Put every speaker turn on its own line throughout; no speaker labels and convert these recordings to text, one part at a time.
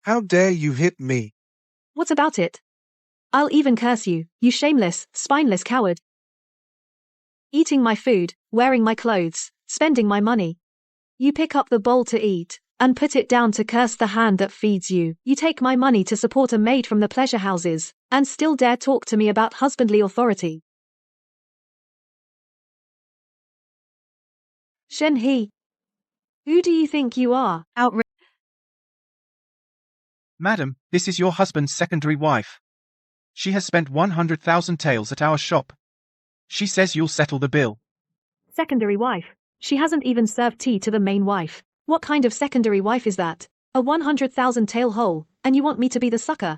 How dare you hit me?
What about it? I'll even curse you, you shameless, spineless coward. Eating my food, wearing my clothes, spending my money. You pick up the bowl to eat, and put it down to curse the hand that feeds you. You take my money to support a maid from the pleasure houses, and still dare talk to me about husbandly authority. Shen-He, who do you think you are?
Madam, this is your husband's secondary wife. She has spent 100,000 taels at our shop. She says you'll settle the bill.
Secondary wife? She hasn't even served tea to the main wife. What kind of secondary wife is that? A 100,000 tael hole, and you want me to be the sucker?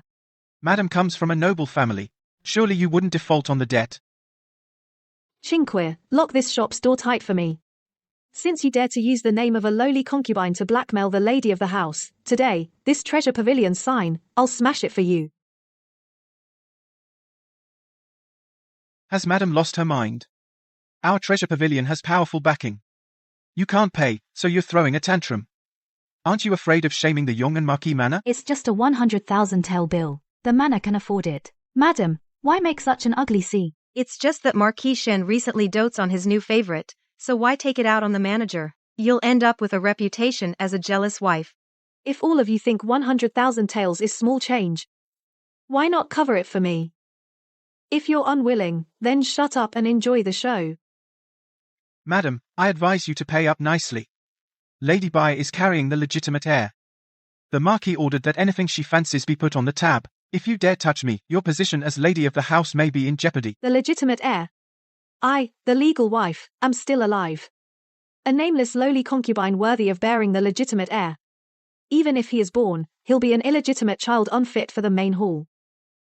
Madam comes from a noble family. Surely you wouldn't default on the debt.
Cinque, lock this shop's door tight for me. Since you dare to use the name of a lowly concubine to blackmail the lady of the house, today, this treasure pavilion sign, I'll smash it for you.
Has Madam lost her mind? Our treasure pavilion has powerful backing. You can't pay, so you're throwing a tantrum. Aren't you afraid of shaming the Yong and Marquis Manor?
It's just a 100,000 tael bill. The manor can afford it. Madam, why make such an ugly scene?
It's just that Marquis Shen recently dotes on his new favorite, so why take it out on the manager? You'll end up with a reputation as a jealous wife.
If all of you think 100,000 taels is small change, why not cover it for me? If you're unwilling, then shut up and enjoy the show.
Madam, I advise you to pay up nicely. Lady Bai is carrying the legitimate heir. The Marquis ordered that anything she fancies be put on the tab. If you dare touch me, your position as lady of the house may be in jeopardy.
The legitimate heir? I, the legal wife, am still alive. A nameless lowly concubine worthy of bearing the legitimate heir. Even if he is born, he'll be an illegitimate child unfit for the main hall.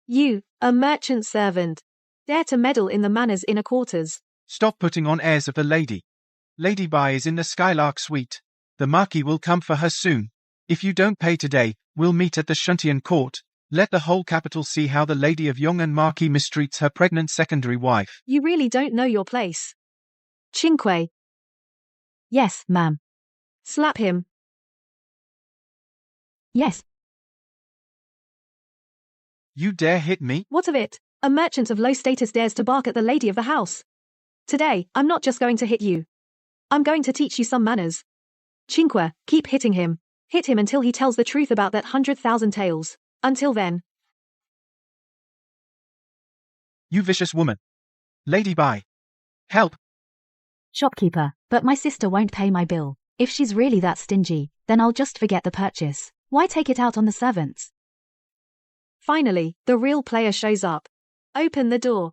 You, a merchant servant, dare to meddle in the manor's inner quarters.
Stop putting on airs of the lady. Lady Bai is in the Skylark suite. The Marquis will come for her soon. If you don't pay today, we'll meet at the Shuntian court. Let the whole capital see how the Lady of Yong and Marquis mistreats her pregnant secondary wife.
You really don't know your place. Cinque.
Yes, ma'am.
Slap him.
Yes.
You dare hit me?
What of it? A merchant of low status dares to bark at the lady of the house. Today, I'm not just going to hit you. I'm going to teach you some manners. Cinque, keep hitting him. Hit him until he tells the truth about that 100,000 taels. Until then.
You vicious woman. Lady Bai. Help.
Shopkeeper, but my sister won't pay my bill. If she's really that stingy, then I'll just forget the purchase. Why take it out on the servants?
Finally, the real player shows up. Open the door.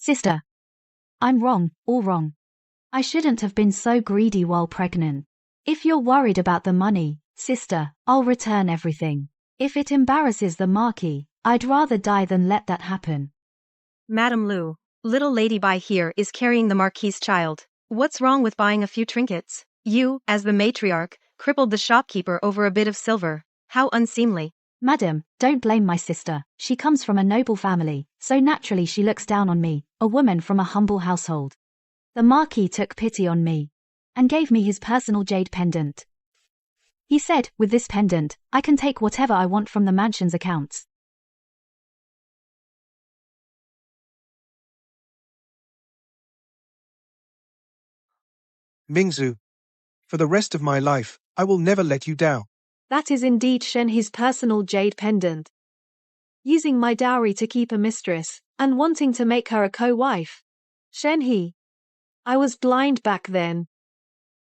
Sister. I'm wrong, all wrong. I shouldn't have been so greedy while pregnant. If you're worried about the money, sister, I'll return everything. If it embarrasses the Marquis, I'd rather die than let that happen.
Madam Lu, little Lady Bai here is carrying the Marquis's child. What's wrong with buying a few trinkets? You, as the matriarch, crippled the shopkeeper over a bit of silver. How unseemly.
Madam, don't blame my sister. She comes from a noble family, so naturally she looks down on me, a woman from a humble household. The Marquis took pity on me and gave me his personal jade pendant. He said, with this pendant, I can take whatever I want from the mansion's accounts.
Mingzu. For the rest of my life, I will never let you down.
That is indeed Shen-He's personal jade pendant. Using my dowry to keep a mistress, and wanting to make her a co-wife. Shen-He. I was blind back then.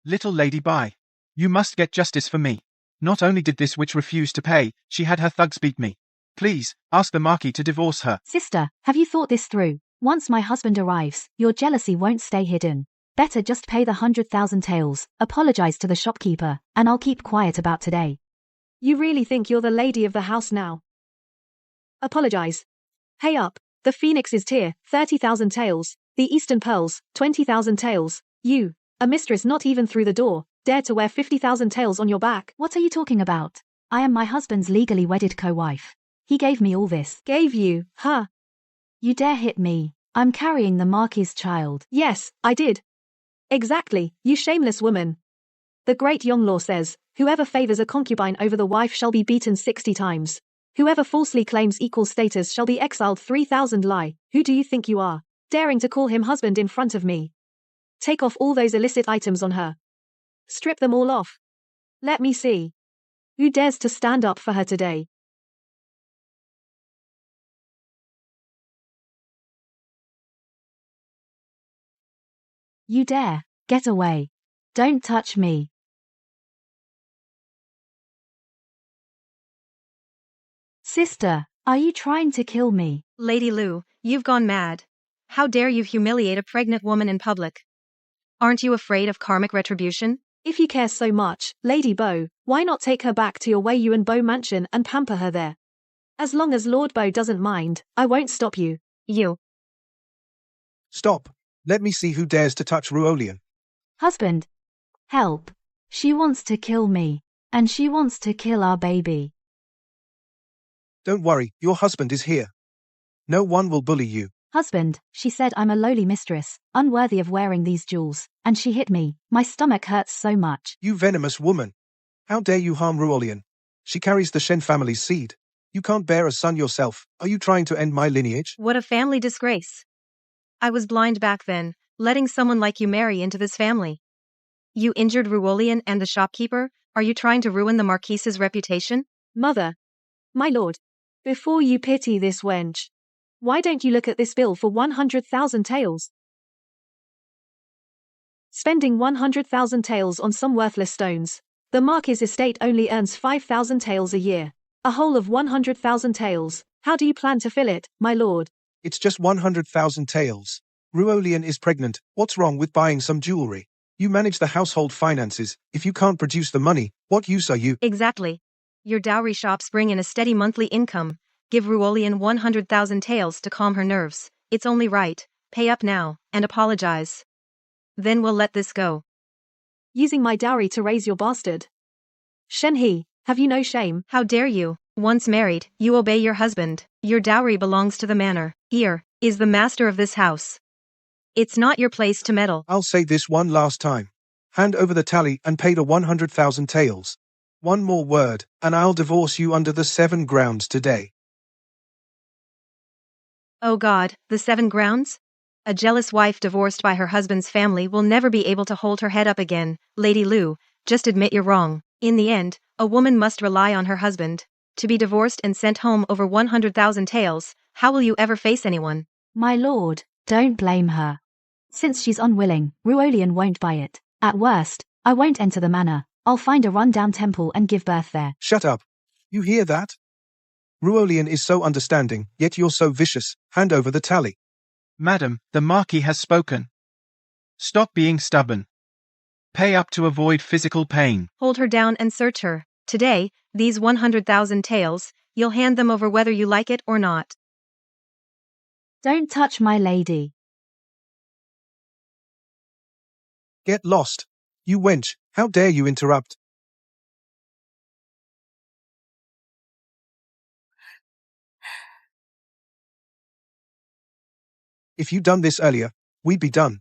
Little Lady Bai. You must get justice for me. Not only did this witch refuse to pay, she had her thugs beat me. Please, ask the Marquis to divorce her.
Sister, have you thought this through? Once my husband arrives, your jealousy won't stay hidden. Better just pay the 100,000 taels, apologize to the shopkeeper, and I'll keep quiet about today.
You really think you're the lady of the house now? Apologize. Hey up, the Phoenix's tier, 30,000 taels, the Eastern Pearls, 20,000 taels, you, a mistress not even through the door, dare to wear 50,000 taels on your back.
What are you talking about? I am my husband's legally wedded co-wife. He gave me all this.
Gave you, huh?
You dare hit me. I'm carrying the Marquis's child.
Yes, I did. Exactly, you shameless woman. The great Yonglor says, whoever favors a concubine over the wife shall be beaten 60 times. Whoever falsely claims equal status shall be exiled 3,000 lie. Who do you think you are, daring to call him husband in front of me? Take off all those illicit items on her. Strip them all off. Let me see. Who dares to stand up for her today?
You dare. Get away. Don't touch me. Sister, are you trying to kill me?
Lady Lu, you've gone mad. How dare you humiliate a pregnant woman in public? Aren't you afraid of karmic retribution?
If you care so much, Lady Bo, why not take her back to your Wei Yuan Bo mansion and pamper her there? As long as Lord Bo doesn't mind, I won't stop you.
You.
Stop. Let me see who dares to touch Ruolian.
Husband. Help. She wants to kill me. And she wants to kill our baby.
Don't worry, your husband is here. No one will bully you.
Husband, she said I'm a lowly mistress, unworthy of wearing these jewels, and she hit me. My stomach hurts so much.
You venomous woman. How dare you harm Ruolian? She carries the Shen family's seed. You can't bear a son yourself. Are you trying to end my lineage?
What a family disgrace. I was blind back then, letting someone like you marry into this family. You injured Ruolian and the shopkeeper? Are you trying to ruin the Marquise's reputation?
Mother. My lord. Before you pity this wench, why don't you look at this bill for 100,000 taels? Spending 100,000 taels on some worthless stones. The Marquis' estate only earns 5,000 taels a year. A whole of 100,000 taels. How do you plan to fill it, my lord?
It's just 100,000 taels. Ruolian is pregnant. What's wrong with buying some jewelry? You manage the household finances. If you can't produce the money, what use are you?
Exactly. Your dowry shops bring in a steady monthly income. Give Ruolian 100,000 taels to calm her nerves. It's only right. Pay up now, and apologize. Then we'll let this go.
Using my dowry to raise your bastard. Shen He, have you no shame?
How dare you? Once married, you obey your husband. Your dowry belongs to the manor. Here is the master of this house. It's not your place to meddle.
I'll say this one last time. Hand over the tally and pay the 100,000 taels. One more word, and I'll divorce you under the 7 grounds today.
Oh God, the 7 grounds? A jealous wife divorced by her husband's family will never be able to hold her head up again. Lady Lu, just admit you're wrong. In the end, a woman must rely on her husband. To be divorced and sent home over 100,000 taels, how will you ever face anyone?
My lord, don't blame her. Since she's unwilling, Ruolian won't buy it. At worst, I won't enter the manor. I'll find a run-down temple and give birth there.
Shut up. You hear that? Ruolian is so understanding, yet you're so vicious. Hand over the tally.
Madam, the Marquis has spoken. Stop being stubborn. Pay up to avoid physical pain.
Hold her down and search her. Today, these 100,000 taels, you'll hand them over whether you like it or not.
Don't touch my lady.
Get lost. You wench, how dare you interrupt? If you'd done this earlier, we'd be done.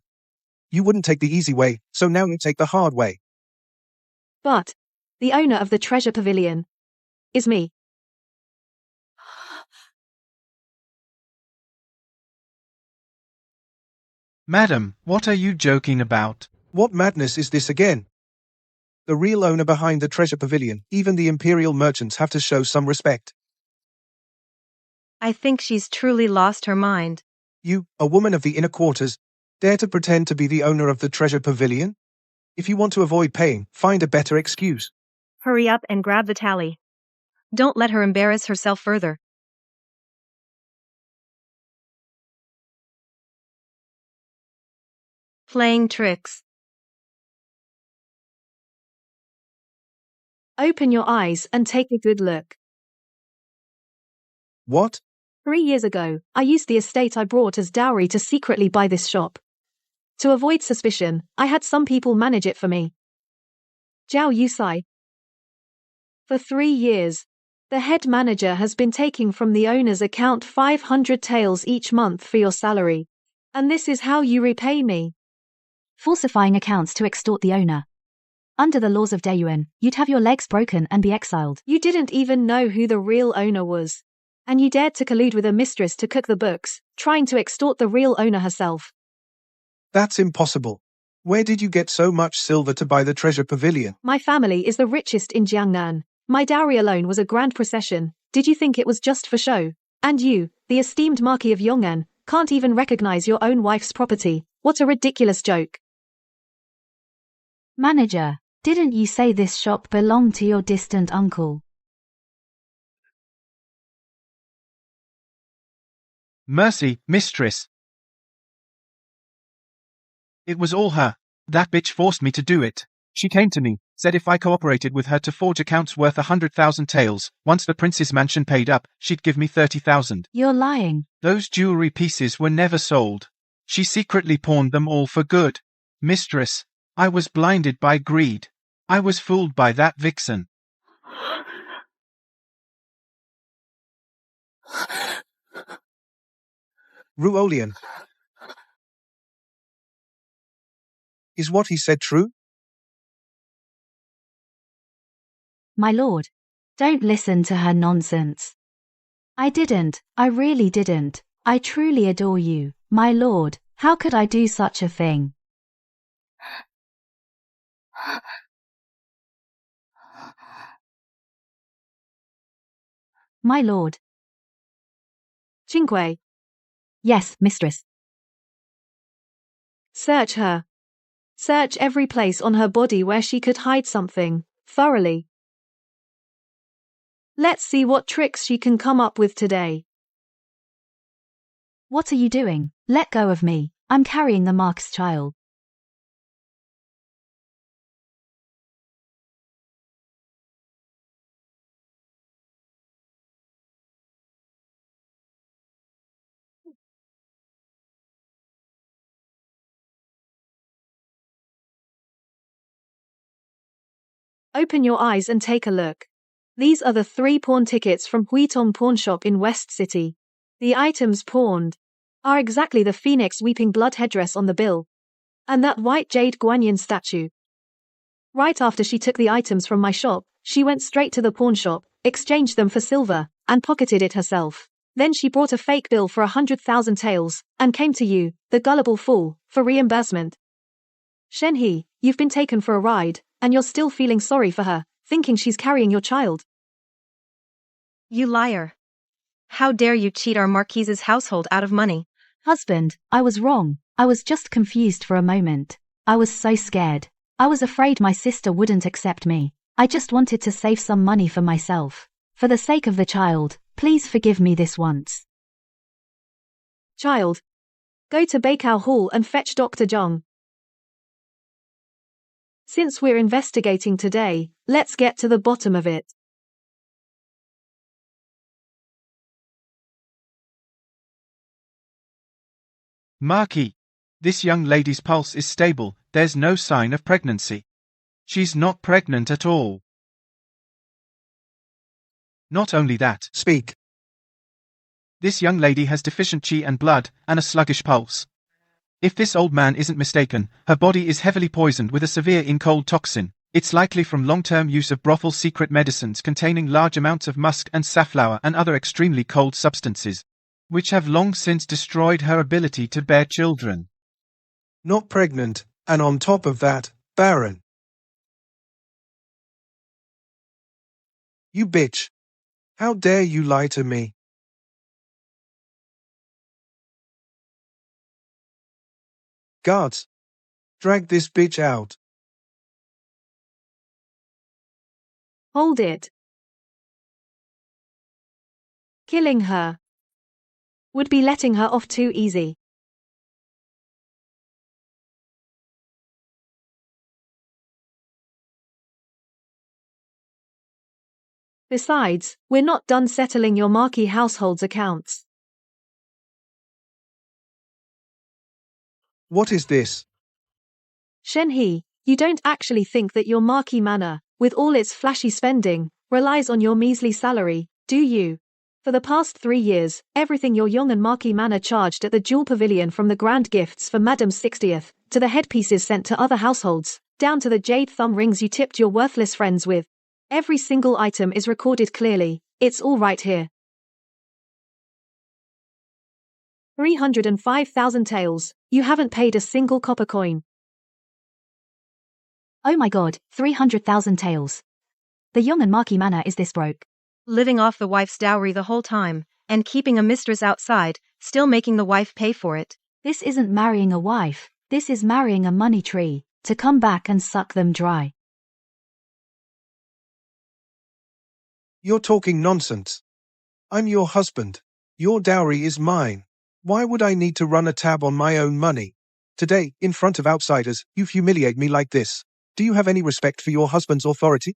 You wouldn't take the easy way, so now you take the hard way.
But the owner of the treasure pavilion is me.
Madam, what are you joking about?
What madness is this again? The real owner behind the treasure pavilion, even the imperial merchants have to show some respect.
I think she's truly lost her mind.
You, a woman of the inner quarters, dare to pretend to be the owner of the treasure pavilion? If you want to avoid paying, find a better excuse.
Hurry up and grab the tally. Don't let her embarrass herself further. Playing tricks.
Open your eyes and take a good look.
What?
3 years ago, I used the estate I brought as dowry to secretly buy this shop. To avoid suspicion, I had some people manage it for me. Zhao Yusai. For 3 years, The head manager has been taking from the owner's account 500 taels each month for your salary. And this is how you repay me.
Falsifying accounts to extort the owner. Under the laws of Deyuan, you'd have your legs broken and be exiled.
You didn't even know who the real owner was. And you dared to collude with a mistress to cook the books, trying to extort the real owner herself.
That's impossible. Where did you get so much silver to buy the treasure pavilion?
My family is the richest in Jiangnan. My dowry alone was a grand procession. Did you think it was just for show? And you, the esteemed Marquis of Yong'an, can't even recognize your own wife's property. What a ridiculous joke.
Manager, didn't you say this shop belonged to your distant uncle?
Mercy, mistress. It was all her. That bitch forced me to do it. She came to me, said if I cooperated with her to forge accounts worth 100,000 taels, once the prince's mansion paid up, she'd give me 30,000.
You're lying.
Those jewelry pieces were never sold. She secretly pawned them all for good. Mistress, I was blinded by greed. I was fooled by that vixen.
Ruolian. Is what he said true?
My lord, don't listen to her nonsense. I really didn't. I truly adore you, my lord. How could I do such a thing? My lord.
Qingque.
Yes, mistress.
Search her. Search every place on her body where she could hide something, thoroughly. Let's see what tricks she can come up with today.
What are you doing? Let go of me. I'm carrying the Marquis' child.
Open your eyes and take a look. These are the 3 pawn tickets from Huitong Pawnshop in West City. The items pawned are exactly the phoenix weeping blood headdress on the bill. And that white jade Guanyin statue. Right after she took the items from my shop, she went straight to the pawn shop, exchanged them for silver, and pocketed it herself. Then she brought a fake bill for 100,000 taels, and came to you, the gullible fool, for reimbursement. Shenhe, you've been taken for a ride, and you're still feeling sorry for her, thinking she's carrying your child.
You liar. How dare you cheat our Marquise's household out of money?
Husband, I was wrong. I was just confused for a moment. I was so scared. I was afraid my sister wouldn't accept me. I just wanted to save some money for myself. For the sake of the child, please forgive me this once.
Child. Go to Baikao Hall and fetch Dr. Zhang. Since we're investigating today, let's get to the bottom of it.
Marquis, this young lady's pulse is stable, there's no sign of pregnancy. She's not pregnant at all. Not only that,
Speak.
this young lady has deficient qi and blood, and a sluggish pulse. If this old man isn't mistaken, her body is heavily poisoned with a severe in-cold toxin. It's likely from long-term use of brothel secret medicines containing large amounts of musk and safflower and other extremely cold substances, which have long since destroyed her ability to bear children.
Not pregnant, and on top of that, barren. You bitch. How dare you lie to me? Guards. Drag this bitch out.
Hold it. Killing her would be letting her off too easy. Besides, we're not done settling your Marquis household's accounts.
What is this?
Shenhe, you don't actually think that your Marquis manor, with all its flashy spending, relies on your measly salary, do you? For the past 3 years, everything your Young and Marquis Manor charged at the Jewel Pavilion, from the grand gifts for Madame's 60th, to the headpieces sent to other households, down to the jade thumb rings you tipped your worthless friends with. Every single item is recorded clearly. It's all right here. 305,000 taels. You haven't paid a single copper coin.
Oh my god, 300,000 taels. The Young and Marquis Manor is this broke.
Living off the wife's dowry the whole time, and keeping a mistress outside, still making the wife pay for it.
This isn't marrying a wife, this is marrying a money tree, to come back and suck them dry.
You're talking nonsense. I'm your husband. Your dowry is mine. Why would I need to run a tab on my own money? Today, in front of outsiders, you humiliate me like this. Do you have any respect for your husband's authority?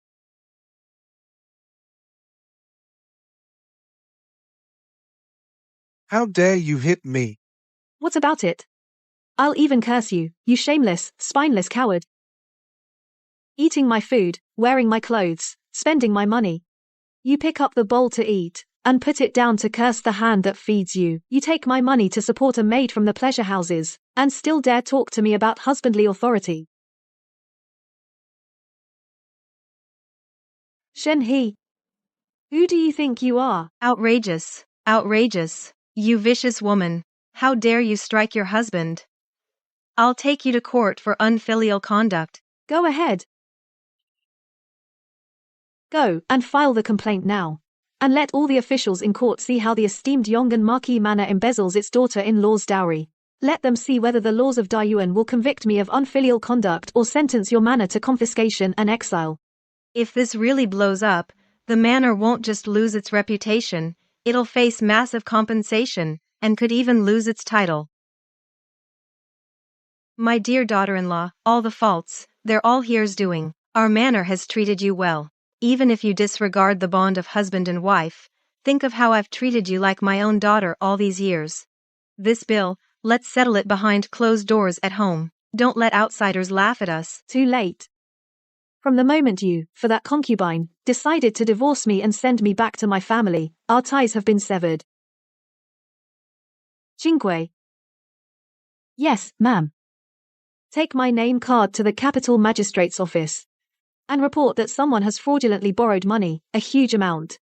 How dare you hit me?
What about it? I'll even curse you, you shameless, spineless coward. Eating my food, wearing my clothes, spending my money. You pick up the bowl to eat, and put it down to curse the hand that feeds you. You take my money to support a maid from the pleasure houses, and still dare talk to me about husbandly authority. Shen He. Who do you think you are?
Outrageous, outrageous. You vicious woman. How dare you strike your husband? I'll take you to court for unfilial conduct.
Go ahead. Go and file the complaint now. And let all the officials in court see how the esteemed Young and Marquis Manor embezzles its daughter-in-law's dowry. Let them see whether the laws of Dayuan will convict me of unfilial conduct or sentence your manor to confiscation and exile.
If this really blows up, the manor won't just lose its reputation, it'll face massive compensation, and could even lose its title. My dear daughter-in-law, all the faults, they're all here's doing. Our manor has treated you well. Even if you disregard the bond of husband and wife, think of how I've treated you like my own daughter all these years. This bill, let's settle it behind closed doors at home. Don't let outsiders laugh at us.
Too late. From the moment you, for that concubine, decided to divorce me and send me back to my family, our ties have been severed. Jingwei.
Yes, ma'am.
Take my name card to the capital magistrate's office and report that someone has fraudulently borrowed money, a huge amount.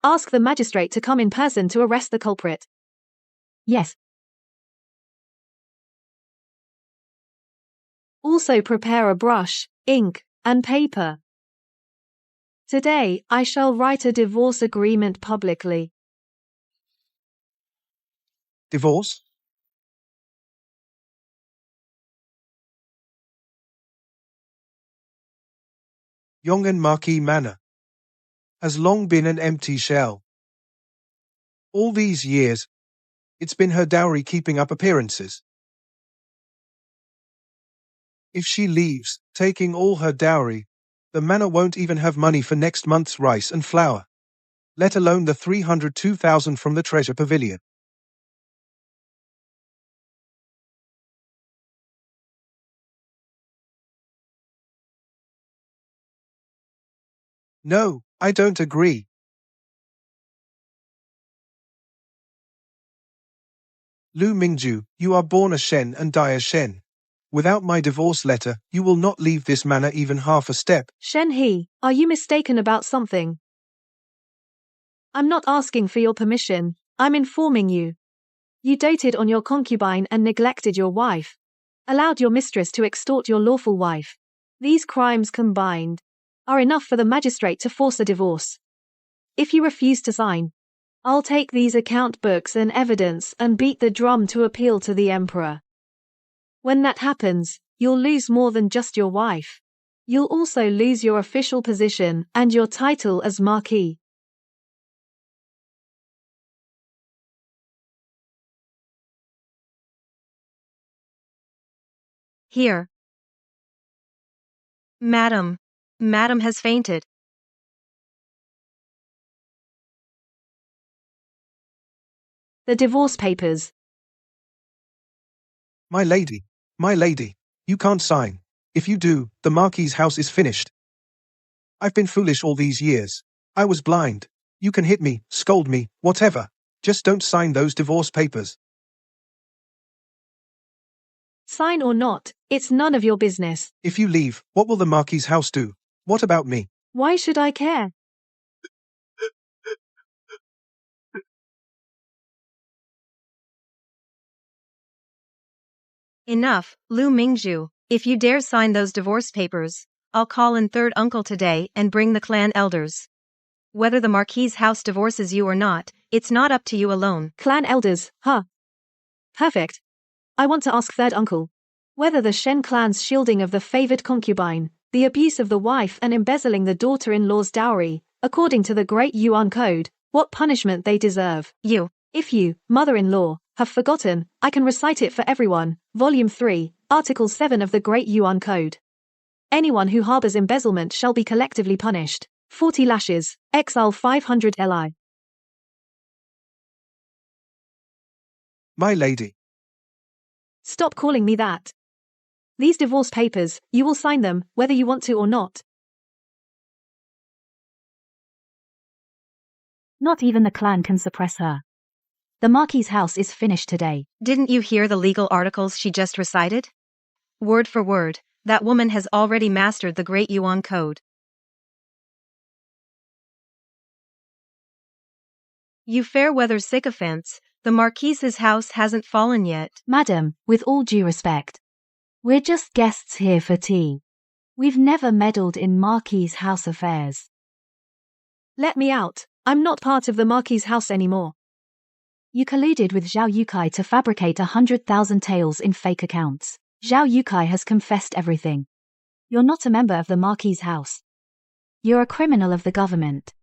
Ask the magistrate to come in person to arrest the culprit.
Yes.
Also prepare a brush, ink, and paper. Today, I shall write a divorce agreement publicly.
Divorce? Young and Marquis Manor has long been an empty shell. All these years, it's been her dowry keeping up appearances. If she leaves, taking all her dowry, the manor won't even have money for next month's rice and flour, let alone the 302,000 from the treasure pavilion. No, I don't agree. Lu Mingju, you are born a Shen and die a Shen. Without my divorce letter, you will not leave this manor even half a step.
Shen He, are you mistaken about something? I'm not asking for your permission, I'm informing you. You doted on your concubine and neglected your wife. Allowed your mistress to extort your lawful wife. These crimes combined are enough for the magistrate to force a divorce. If you refuse to sign, I'll take these account books and evidence and beat the drum to appeal to the emperor. When that happens, you'll lose more than just your wife. You'll also lose your official position and your title as Marquis.
Here. Madam. Madam has fainted.
The divorce papers.
My lady, you can't sign. If you do, the Marquis's house is finished. I've been foolish all these years. I was blind. You can hit me, scold me, whatever. Just don't sign those divorce papers.
Sign or not, it's none of your business.
If you leave, what will the Marquis' house do? What about me?
Why should I care?
Enough, Lu Mingzhu. If you dare sign those divorce papers, I'll call in third uncle today and bring the clan elders. Whether the Marquis' house divorces you or not, it's not up to you alone.
Clan elders, huh? Perfect. I want to ask third uncle whether the Shen clan's shielding of the favored concubine, the abuse of the wife and embezzling the daughter-in-law's dowry, according to the Great Yuan Code, what punishment they deserve. If you, mother-in-law, have forgotten, I can recite it for everyone. Volume 3, Article 7 of the Great Yuan Code. Anyone who harbors embezzlement shall be collectively punished. 40 lashes, exile 500 li.
My lady.
Stop calling me that. These divorce papers, you will sign them, whether you want to or not.
Not even the clan can suppress her. The Marquis' house is finished today.
Didn't you hear the legal articles she just recited? Word for word, that woman has already mastered the Great Yuan Code. You fair-weather sycophants, the Marquis' house hasn't fallen yet.
Madam, with all due respect, we're just guests here for tea. We've never meddled in Marquis' house affairs.
Let me out. I'm not part of the Marquis' house anymore.
You colluded with Zhao Yukai to fabricate 100,000 tales in fake accounts. Zhao Yukai has confessed everything. You're not a member of the Marquis' house. You're a criminal of the government.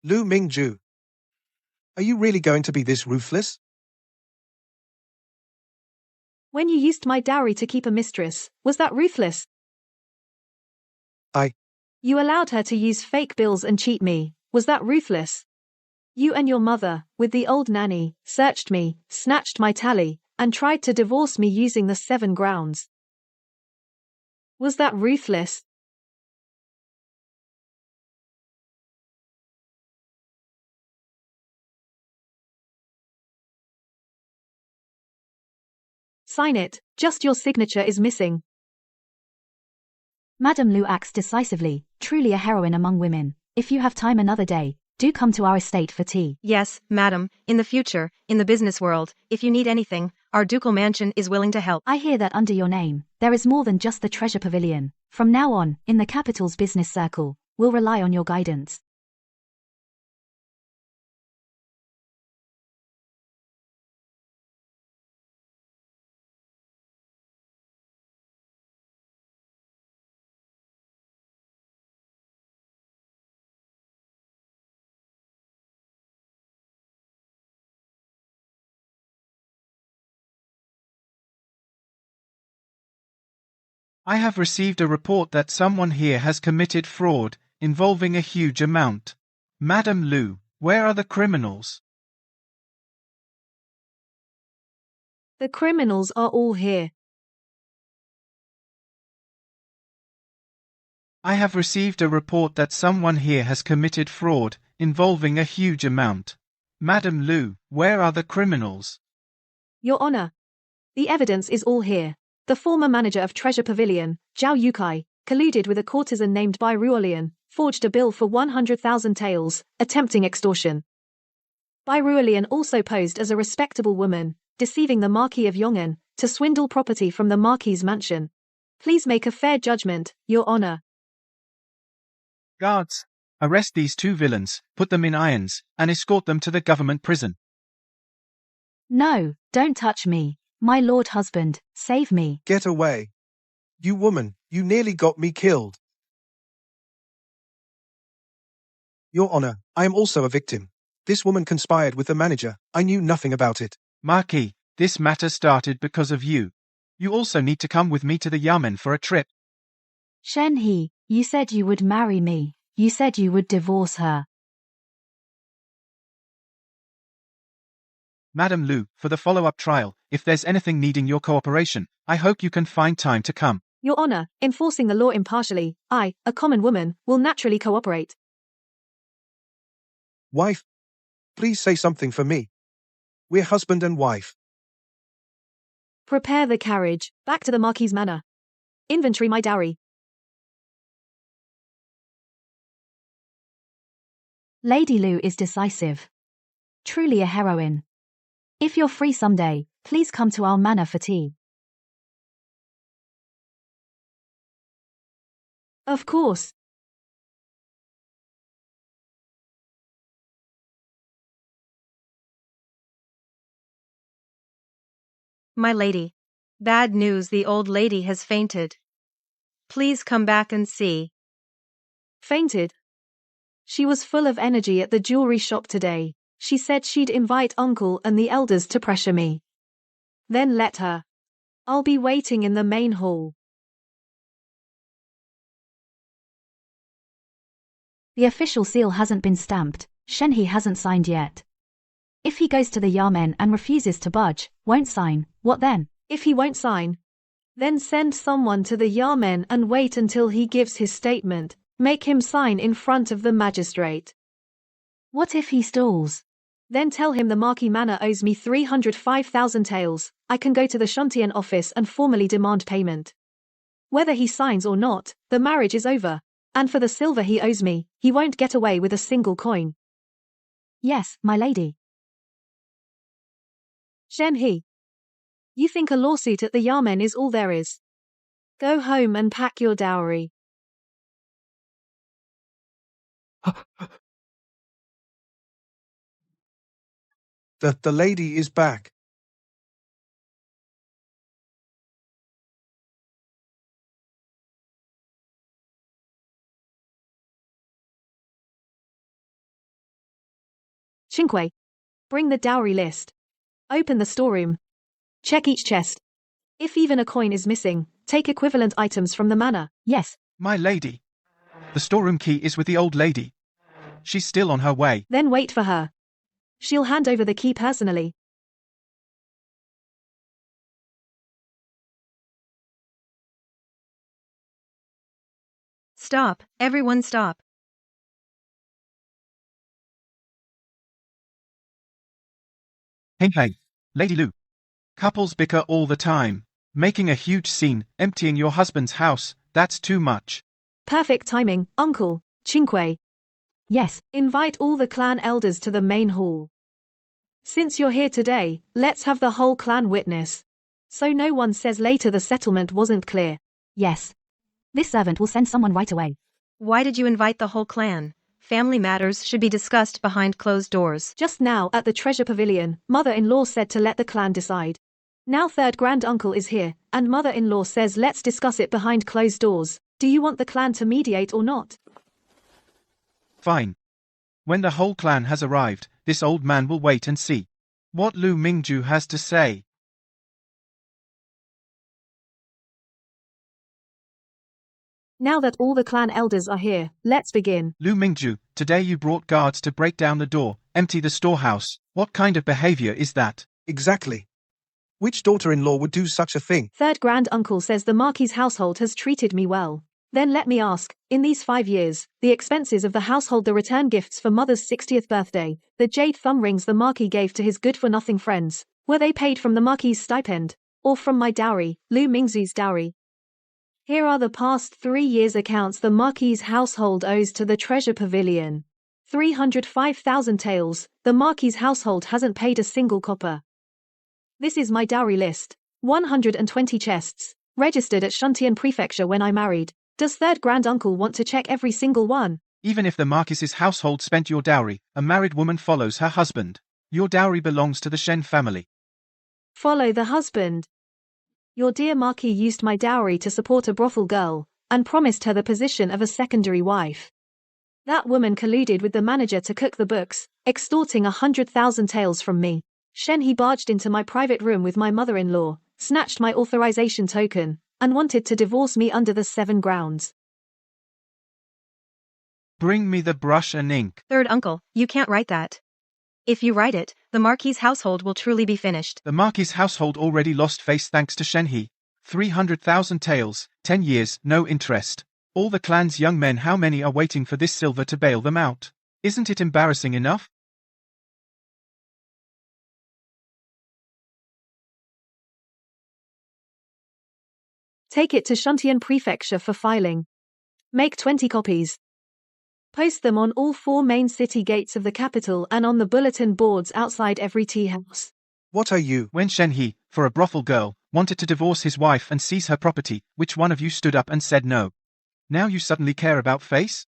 Lu Mingzhu. Are you really going to be this ruthless?
When you used my dowry to keep a mistress, was that ruthless? You allowed her to use fake bills and cheat me, was that ruthless? You and your mother, with the old nanny, searched me, snatched my tally, and tried to divorce me using the 7 grounds. Was that ruthless? Sign it, just your signature is missing.
Madame Lu acts decisively, truly a heroine among women. If you have time another day, do come to our estate for tea.
Yes, madam, in the future, in the business world, if you need anything, our ducal mansion is willing to help.
I hear that under your name, there is more than just the treasure pavilion. From now on, in the capital's business circle, we'll rely on your guidance.
I have received a report that someone here has committed fraud, involving a huge amount. Madam Lu, where are the criminals?
The criminals are all here.
I have received a report that someone here has committed fraud, involving a huge amount. Madam Lu, where are the criminals?
Your Honor. The evidence is all here. The former manager of Treasure Pavilion, Zhao Yukai, colluded with a courtesan named Bai Ruolian, forged a bill for 100,000 taels, attempting extortion. Bai Ruolian also posed as a respectable woman, deceiving the Marquis of Yong'an, to swindle property from the Marquis' mansion. Please make a fair judgment, Your Honor.
Guards, arrest these 2 villains, put them in irons, and escort them to the government prison.
No, don't touch me. My lord husband, save me.
Get away. You woman, you nearly got me killed. Your Honor, I am also a victim. This woman conspired with the manager. I knew nothing about it.
Marquis, this matter started because of you. You also need to come with me to the Yamen for a trip.
Shen He, you said you would marry me. You said you would divorce her.
Madam Lu, for the follow-up trial, if there's anything needing your cooperation, I hope you can find time to come.
Your Honor, enforcing the law impartially, I, a common woman, will naturally cooperate.
Wife, please say something for me. We're husband and wife.
Prepare the carriage, back to the Marquis Manor. Inventory my dowry.
Lady Lu is decisive. Truly a heroine. If you're free someday, please come to our manor for tea.
Of course.
My lady. Bad news, the old lady has fainted. Please come back and see.
Fainted. She was full of energy at the jewelry shop today. She said she'd invite uncle and the elders to pressure me. Then let her. I'll be waiting in the main hall.
The official seal hasn't been stamped, Shenhe hasn't signed yet. If he goes to the Yamen and refuses to budge, won't sign, what then?
If he won't sign, then send someone to the Yamen and wait until he gives his statement. Make him sign in front of the magistrate.
What if he stalls?
Then tell him the Marquis Manor owes me 305,000 taels. I can go to the Shuntian office and formally demand payment. Whether he signs or not, the marriage is over. And for the silver he owes me, he won't get away with a single coin.
Yes, my lady.
Shenhe. You think a lawsuit at the Yamen is all there is? Go home and pack your dowry.
The lady is back.
Chinque. Bring the dowry list. Open the storeroom. Check each chest. If even a coin is missing, take equivalent items from the manor.
Yes.
My lady. The storeroom key is with the old lady. She's still on her way.
Then wait for her. She'll hand over the key personally.
Stop, everyone stop.
Hey, Lady Lu. Couples bicker all the time. Making a huge scene, emptying your husband's house, that's too much.
Perfect timing, Uncle, Chinque.
Yes.
Invite all the clan elders to the main hall. Since you're here today, let's have the whole clan witness. So no one says later the settlement wasn't clear.
Yes. This servant will send someone right away.
Why did you invite the whole clan? Family matters should be discussed behind closed doors.
Just now at the treasure pavilion, mother-in-law said to let the clan decide. Now third grand-uncle is here, and mother-in-law says let's discuss it behind closed doors. Do you want the clan to mediate or not?
Fine. When the whole clan has arrived, this old man will wait and see what Lu Mingju has to say.
Now that all the clan elders are here, let's begin.
Lu Mingju, today you brought guards to break down the door, empty the storehouse. What kind of behavior is that?
Exactly. Which daughter-in-law would do such a thing?
Third grand-uncle says the Marquis' household has treated me well. Then let me ask, in these 5 years, the expenses of the household, the return gifts for mother's 60th birthday, the jade thumb rings the Marquis gave to his good-for-nothing friends, were they paid from the Marquis' stipend? Or from my dowry, Lu Mingzu's dowry? Here are the past 3 years' accounts the Marquis' household owes to the treasure pavilion. 305,000 taels, the Marquis' household hasn't paid a single copper. This is my dowry list. 120 chests, registered at Shuntian Prefecture when I married. Does third grand-uncle want to check every single one?
Even if the Marquis's household spent your dowry, a married woman follows her husband. Your dowry belongs to the Shen family.
Follow the husband. Your dear Marquis used my dowry to support a brothel girl, and promised her the position of a secondary wife. That woman colluded with the manager to cook the books, extorting 100,000 taels from me. Shenhe barged into my private room with my mother-in-law, snatched my authorization token, and wanted to divorce me under the 7 grounds.
Bring me the brush and ink.
Third uncle, you can't write that. If you write it, the Marquis' household will truly be finished.
The Marquis' household already lost face thanks to Shenhe. 300,000 taels, 10 years, no interest. All the clan's young men, how many are waiting for this silver to bail them out? Isn't it embarrassing enough?
Take it to Shuntian Prefecture for filing. Make 20 copies. Post them on all 4 main city gates of the capital and on the bulletin boards outside every tea house.
What are you?
When Shen He, for a brothel girl, wanted to divorce his wife and seize her property, which one of you stood up and said no? Now you suddenly care about face?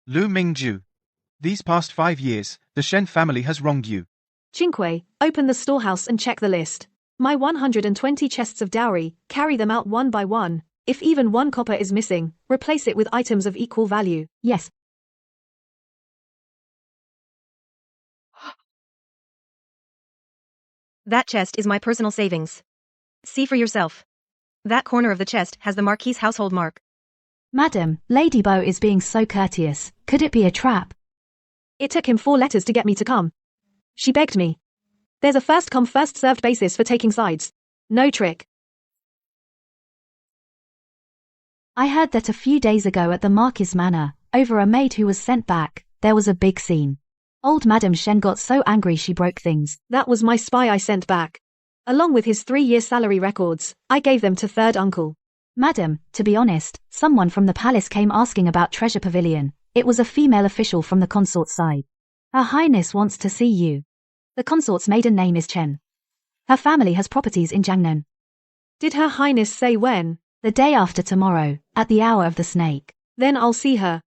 Lu Mingju. These past 5 years, the Shen family has wronged you.
Qingque, open the storehouse and check the list. My 120 chests of dowry, carry them out one by one. If even 1 copper is missing, replace it with items of equal value.
Yes.
That chest is my personal savings. See for yourself. That corner of the chest has the Marquis' household mark.
Madam, Lady Bo is being so courteous. Could it be a trap?
It took him 4 letters to get me to come. She begged me. There's a first-come, first-served basis for taking sides. No trick.
I heard that a few days ago at the Marquis Manor, over a maid who was sent back, there was a big scene. Old Madam Shen got so angry she broke things.
That was my spy I sent back. Along with his 3-year salary records, I gave them to third uncle.
Madam, to be honest, someone from the palace came asking about Treasure Pavilion. It was a female official from the consort's side. Her Highness wants to see you. The consort's maiden name is Chen. Her family has properties in Jiangnan.
Did Her Highness say when?
The day after tomorrow, at the hour of the snake.
Then I'll see her.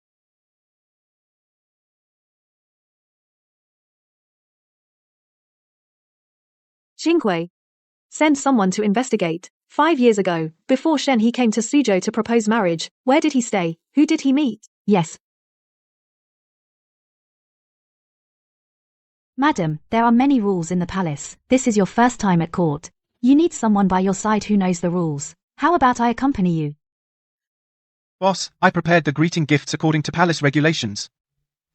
Qingque. Send someone to investigate. 5 years ago, before Shen He came to Suzhou to propose marriage, where did he stay? Who did he meet?
Yes. Madam, there are many rules in the palace. This is your first time at court. You need someone by your side who knows the rules. How about I accompany you?
Boss, I prepared the greeting gifts according to palace regulations.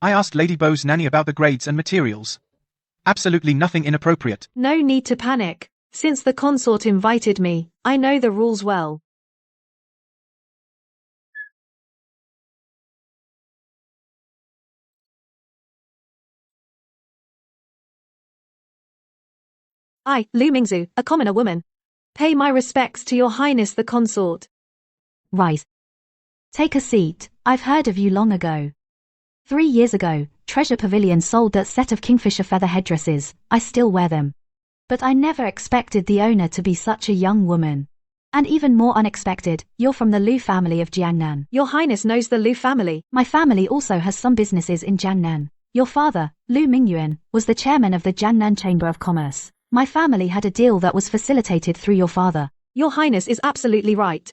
I asked Lady Bo's nanny about the grades and materials. Absolutely nothing inappropriate.
No need to panic. Since the consort invited me, I know the rules well. I, Lu Mingzu, a commoner woman. Pay my respects to your highness the consort.
Rise. Take a seat. I've heard of you long ago. 3 years ago, Treasure Pavilion sold that set of kingfisher feather headdresses. I still wear them. But I never expected the owner to be such a young woman. And even more unexpected, you're from the Lu family of Jiangnan.
Your highness knows the Lu family.
My family also has some businesses in Jiangnan. Your father, Lu Mingyuan, was the chairman of the Jiangnan Chamber of Commerce. My family had a deal that was facilitated through your father.
Your highness is absolutely right.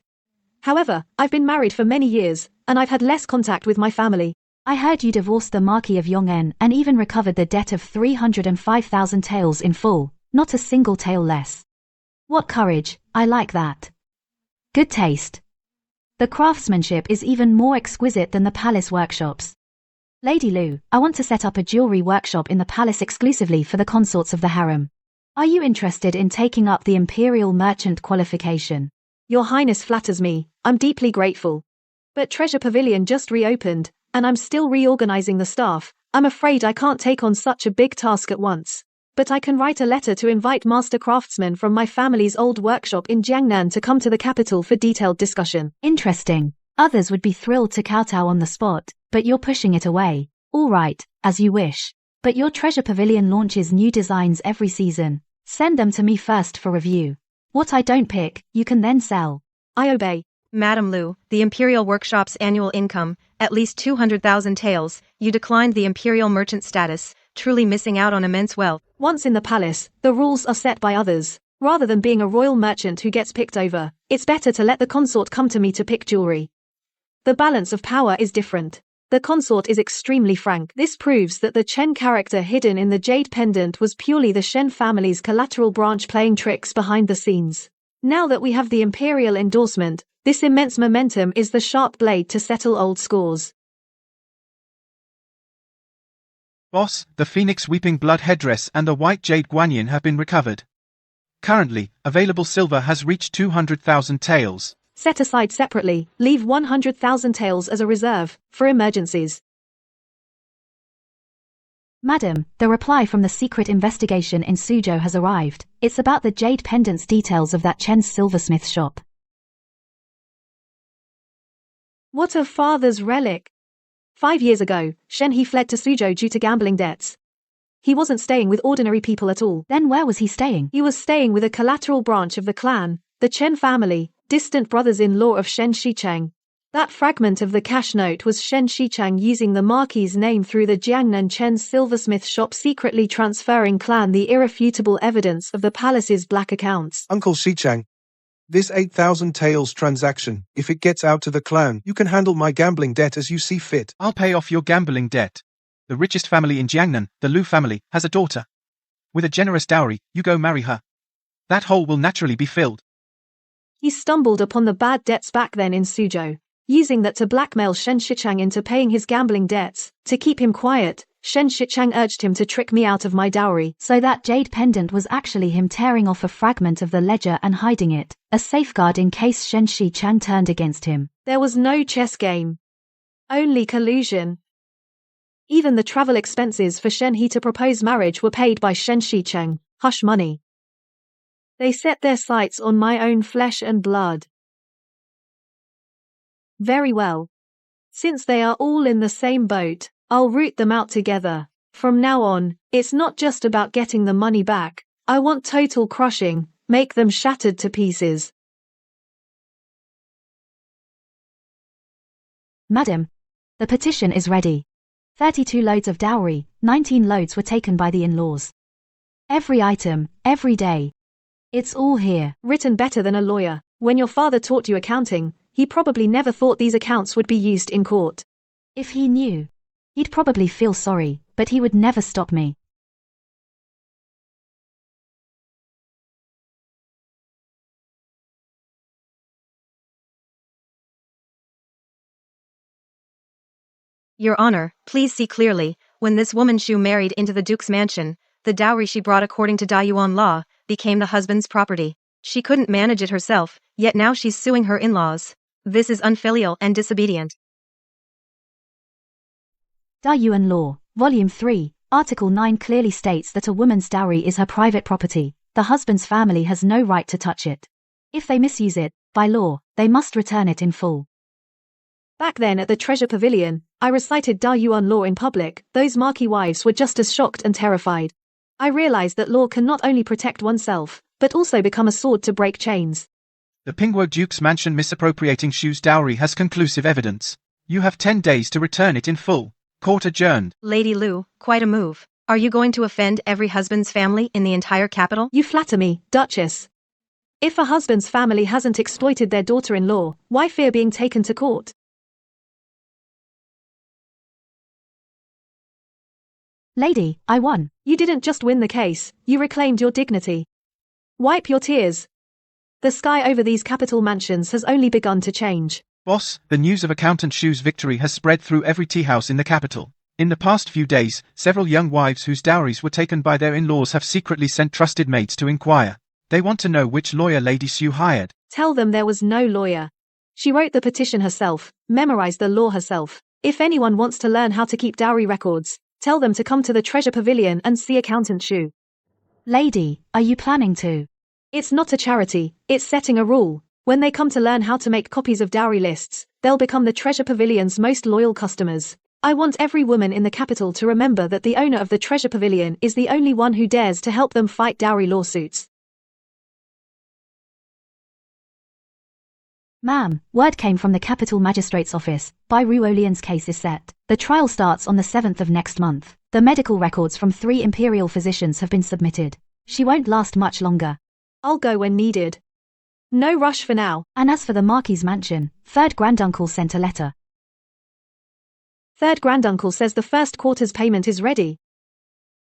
However, I've been married for many years, and I've had less contact with my family.
I heard you divorced the Marquis of Yong'en and even recovered the debt of 305,000 taels in full, not a single tael less. What courage, I like that. Good taste. The craftsmanship is even more exquisite than the palace workshops. Lady Lu, I want to set up a jewelry workshop in the palace exclusively for the consorts of the harem. Are you interested in taking up the Imperial Merchant qualification?
Your highness flatters me, I'm deeply grateful. But Treasure Pavilion just reopened, and I'm still reorganizing the staff. I'm afraid I can't take on such a big task at once. But I can write a letter to invite master craftsmen from my family's old workshop in Jiangnan to come to the capital for detailed discussion.
Interesting. Others would be thrilled to kowtow on the spot, but you're pushing it away. All right, as you wish. But your Treasure Pavilion launches new designs every season. Send them to me first for review. What I don't pick, you can then sell.
I obey.
Madam Lu, the Imperial Workshop's annual income, at least 200,000 taels. You declined the Imperial Merchant status, truly missing out on immense wealth.
Once in the palace, the rules are set by others. Rather than being a royal merchant who gets picked over, it's better to let the consort come to me to pick jewelry. The balance of power is different. The consort is extremely frank. This proves that the Chen character hidden in the jade pendant was purely the Shen family's collateral branch playing tricks behind the scenes. Now that we have the imperial endorsement, this immense momentum is the sharp blade to settle old scores.
Boss, the Phoenix Weeping Blood headdress and the white jade guanyin have been recovered. Currently, available silver has reached 200,000 taels.
Set aside separately, leave 100,000 taels as a reserve, for emergencies.
Madam, the reply from the secret investigation in Suzhou has arrived. It's about the jade pendants details of that Chen's silversmith shop.
What a father's relic! 5 years ago, Shen He fled to Suzhou due to gambling debts. He wasn't staying with ordinary people at all.
Then where was he staying?
He was staying with a collateral branch of the clan, the Chen family, distant brothers-in-law of Shen Shichang. That fragment of the cash note was Shen Shichang using the Marquis's name through the Jiangnan Chen's silversmith shop, secretly transferring clan the irrefutable evidence of the palace's black accounts.
Uncle Shichang, this 8,000 taels transaction, if it gets out to the clan, you can handle my gambling debt as you see fit.
I'll pay off your gambling debt. The richest family in Jiangnan, the Lu family, has a daughter. With a generous dowry, you go marry her. That hole will naturally be filled.
He stumbled upon the bad debts back then in Suzhou, using that to blackmail Shen Shichang into paying his gambling debts. To keep him quiet, Shen Shichang urged him to trick me out of my dowry.
So that jade pendant was actually him tearing off a fragment of the ledger and hiding it, a safeguard in case Shen Shichang turned against him.
There was no chess game. Only collusion. Even the travel expenses for Shen He to propose marriage were paid by Shen Shichang, hush money. They set their sights on my own flesh and blood. Very well. Since they are all in the same boat, I'll root them out together. From now on, it's not just about getting the money back. I want total crushing, make them shattered to pieces.
Madam, the petition is ready. 32 loads of dowry, 19 loads were taken by the in-laws. Every item, every day. It's all here.
Written better than a lawyer. When your father taught you accounting, he probably never thought these accounts would be used in court.
If he knew, he'd probably feel sorry, but he would never stop me.
Your Honor, please see clearly, when this woman Shu married into the Duke's mansion, the dowry she brought according to Dayuan law, became the husband's property. She couldn't manage it herself, yet now she's suing her in-laws. This is unfilial and disobedient.
Dayuan Law, Volume 3, Article 9 clearly states that a woman's dowry is her private property. The husband's family has no right to touch it. If they misuse it, by law, they must return it in full.
Back then at the Treasure Pavilion, I recited Dayuan law in public. Those Marquis wives were just as shocked and terrified. I realized that law can not only protect oneself, but also become a sword to break chains.
The Pingguo Duke's mansion misappropriating Shu's dowry has conclusive evidence. You have 10 days to return it in full. Court adjourned.
Lady Lu, quite a move. Are you going to offend every husband's family in the entire capital?
You flatter me, Duchess. If a husband's family hasn't exploited their daughter-in-law, why fear being taken to court?
Lady, I won.
You didn't just win the case, you reclaimed your dignity. Wipe your tears. The sky over these capital mansions has only begun to change.
Boss, the news of accountant Shu's victory has spread through every tea house in the capital. In the past few days, several young wives whose dowries were taken by their in-laws have secretly sent trusted maids to inquire. They want to know which lawyer Lady Shu hired.
Tell them there was no lawyer. She wrote the petition herself, memorized the law herself. If anyone wants to learn how to keep dowry records, tell them to come to the Treasure Pavilion and see Accountant Shu.
Lady, are you planning to?
It's not a charity, it's setting a rule. When they come to learn how to make copies of dowry lists, they'll become the Treasure Pavilion's most loyal customers. I want every woman in the capital to remember that the owner of the Treasure Pavilion is the only one who dares to help them fight dowry lawsuits.
Ma'am, word came from the Capital Magistrate's office. Bai Ruolian's case is set. The trial starts on the 7th of next month. The medical records from 3 imperial physicians have been submitted. She won't last much longer.
I'll go when needed. No rush for now.
And as for the Marquis's mansion, third granduncle sent a letter.
Third granduncle says the first quarter's payment is ready.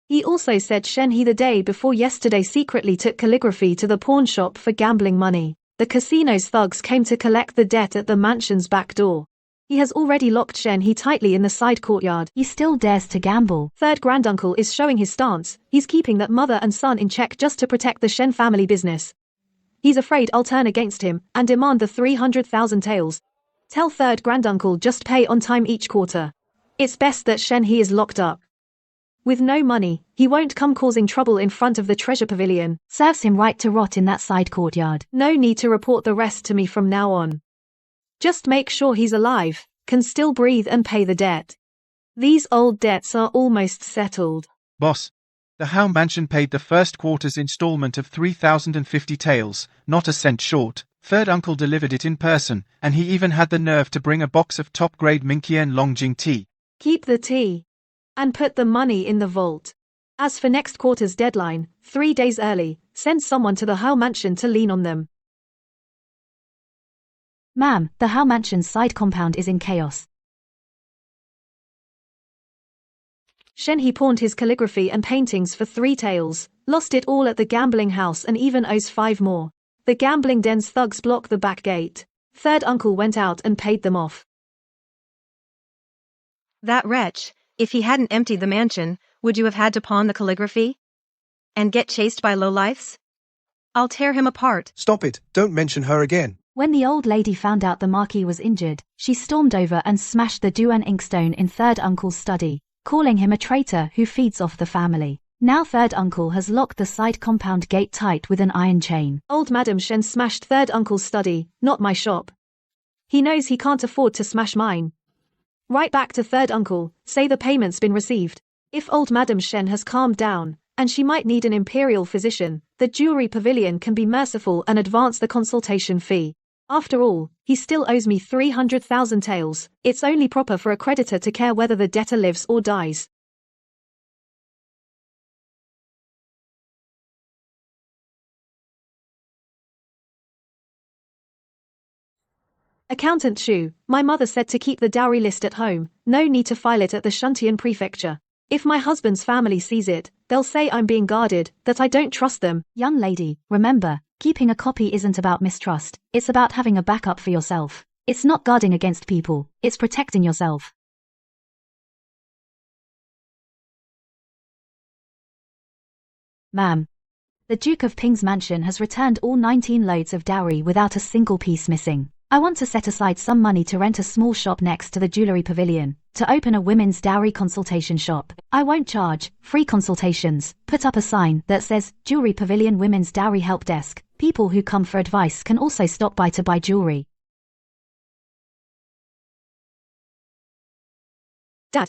He also said Shen He the day before yesterday secretly took calligraphy to the pawn shop for gambling money. The casino's thugs came to collect the debt at the mansion's back door. He has already locked Shen He tightly in the side courtyard.
He still dares to gamble.
Third granduncle is showing his stance. He's keeping that mother and son in check just to protect the Shen family business. He's afraid I'll turn against him and demand the 300,000 taels. Tell third granduncle just pay on time each quarter. It's best that Shen He is locked up. With no money, he won't come causing trouble in front of the treasure pavilion.
Serves him right to rot in that side courtyard.
No need to report the rest to me from now on. Just make sure he's alive, can still breathe and pay the debt. These old debts are almost settled.
Boss. The Howe Mansion paid the first quarter's installment of 3,050 taels, not a cent short. Third uncle delivered it in person, and he even had the nerve to bring a box of top-grade Minkian Longjing tea.
Keep the tea. And put the money in the vault. As for next quarter's deadline, 3 days early, send someone to the Howe Mansion to lean on them.
Ma'am, the Howe Mansion's side compound is in chaos.
Shen He pawned his calligraphy and paintings for 3 taels, lost it all at the gambling house and even owes 5 more. The gambling den's thugs block the back gate. Third uncle went out and paid them off.
That wretch, if he hadn't emptied the mansion, would you have had to pawn the calligraphy? And get chased by lowlifes? I'll tear him apart.
Stop it, don't mention her again.
When the old lady found out the Marquis was injured, she stormed over and smashed the Duan inkstone in third uncle's study, calling him a traitor who feeds off the family. Now third uncle has locked the side compound gate tight with an iron chain.
Old Madam Shen smashed third uncle's study, not my shop. He knows he can't afford to smash mine. Write back to third uncle, say the payment's been received. If old Madam Shen has calmed down, and she might need an imperial physician, the jewelry pavilion can be merciful and advance the consultation fee. After all, he still owes me 300,000 taels. It's only proper for a creditor to care whether the debtor lives or dies. Accountant Shu, my mother said to keep the dowry list at home, no need to file it at the Shuntian prefecture. If my husband's family sees it, they'll say I'm being guarded, that I don't trust them.
Young lady, remember, keeping a copy isn't about mistrust, it's about having a backup for yourself. It's not guarding against people, it's protecting yourself. Ma'am. The Duke of Ping's mansion has returned all 19 loads of dowry without a single piece missing. I want to set aside some money to rent a small shop next to the jewelry pavilion, to open a women's dowry consultation shop. I won't charge, free consultations, put up a sign that says, Jewelry Pavilion Women's Dowry Help Desk. People who come for advice can also stop by to buy jewelry.
Dad,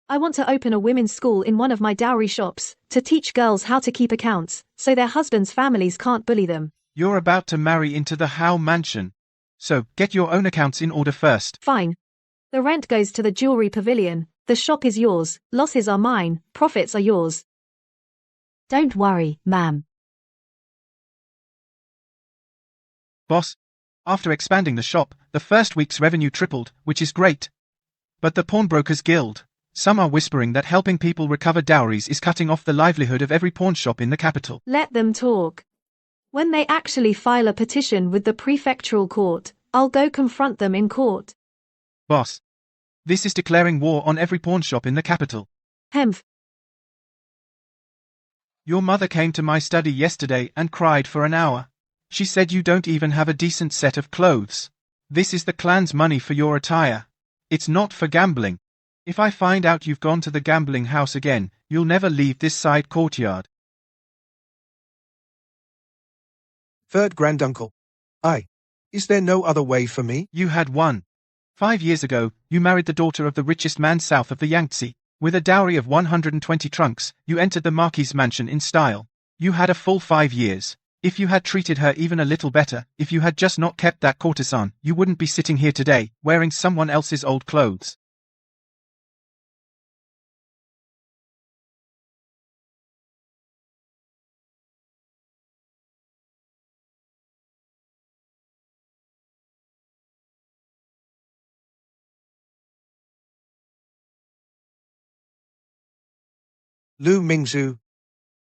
I want to open a women's school in one of my dowry shops, to teach girls how to keep accounts, so their husbands' families can't bully them.
You're about to marry into the Howe Mansion. So, get your own accounts in order first.
Fine. The rent goes to the jewelry pavilion, the shop is yours, losses are mine, profits are yours.
Don't worry, ma'am.
Boss, after expanding the shop, the first week's revenue tripled, which is great. But the Pawnbrokers Guild, some are whispering that helping people recover dowries is cutting off the livelihood of every pawn shop in the capital.
Let them talk. When they actually file a petition with the prefectural court, I'll go confront them in court.
Boss, this is declaring war on every pawn shop in the capital.
Hemph.
Your mother came to my study yesterday and cried for an hour. She said you don't even have a decent set of clothes. This is the clan's money for your attire. It's not for gambling. If I find out you've gone to the gambling house again, you'll never leave this side courtyard.
Third granduncle. Is there no other way for me?
You had one. 5 years ago, you married the daughter of the richest man south of the Yangtze. With a dowry of 120 trunks, you entered the Marquis' mansion in style. You had a full 5 years. If you had treated her even a little better, if you had just not kept that courtesan, you wouldn't be sitting here today, wearing someone else's old clothes.
Lu Mingzhu.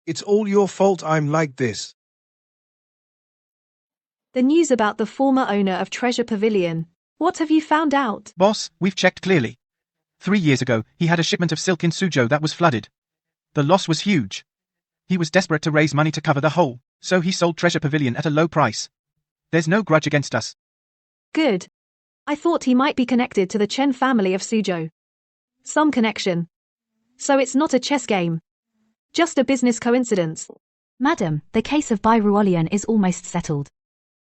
It's all your fault I'm like this.
The news about the former owner of Treasure Pavilion. What have you found out?
Boss, we've checked clearly. 3 years ago, he had a shipment of silk in Suzhou that was flooded. The loss was huge. He was desperate to raise money to cover the hole, so he sold Treasure Pavilion at a low price. There's no grudge against us.
Good. I thought he might be connected to the Chen family of Suzhou. Some connection. So it's not a chess game. Just a business coincidence.
Madam, the case of Bai Ruolian is almost settled.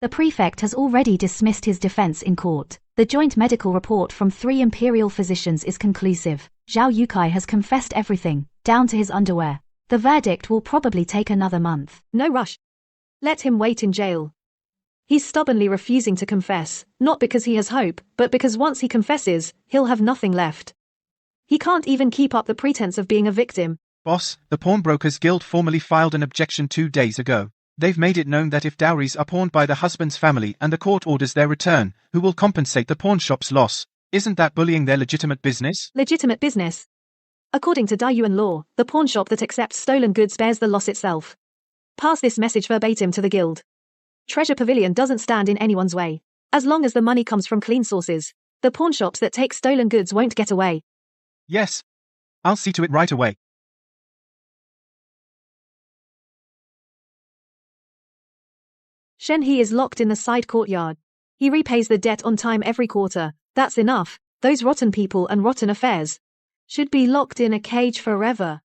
The prefect has already dismissed his defense in court. The joint medical report from 3 imperial physicians is conclusive. Zhao Yukai has confessed everything, down to his underwear. The verdict will probably take another month.
No rush. Let him wait in jail. He's stubbornly refusing to confess, not because he has hope, but because once he confesses, he'll have nothing left. He can't even keep up the pretense of being a victim.
Boss, the Pawnbrokers Guild formally filed an objection 2 days ago. They've made it known that if dowries are pawned by the husband's family and the court orders their return, who will compensate the pawnshop's loss? Isn't that bullying their legitimate business?
Legitimate business. According to Daiyuan law, the pawnshop that accepts stolen goods bears the loss itself. Pass this message verbatim to the guild. Treasure Pavilion doesn't stand in anyone's way. As long as the money comes from clean sources, the pawnshops that take stolen goods won't get away.
Yes. I'll see to it right away.
Shen He is locked in the side courtyard. He repays the debt on time every quarter. That's enough. Those rotten people and rotten affairs should be locked in a cage forever.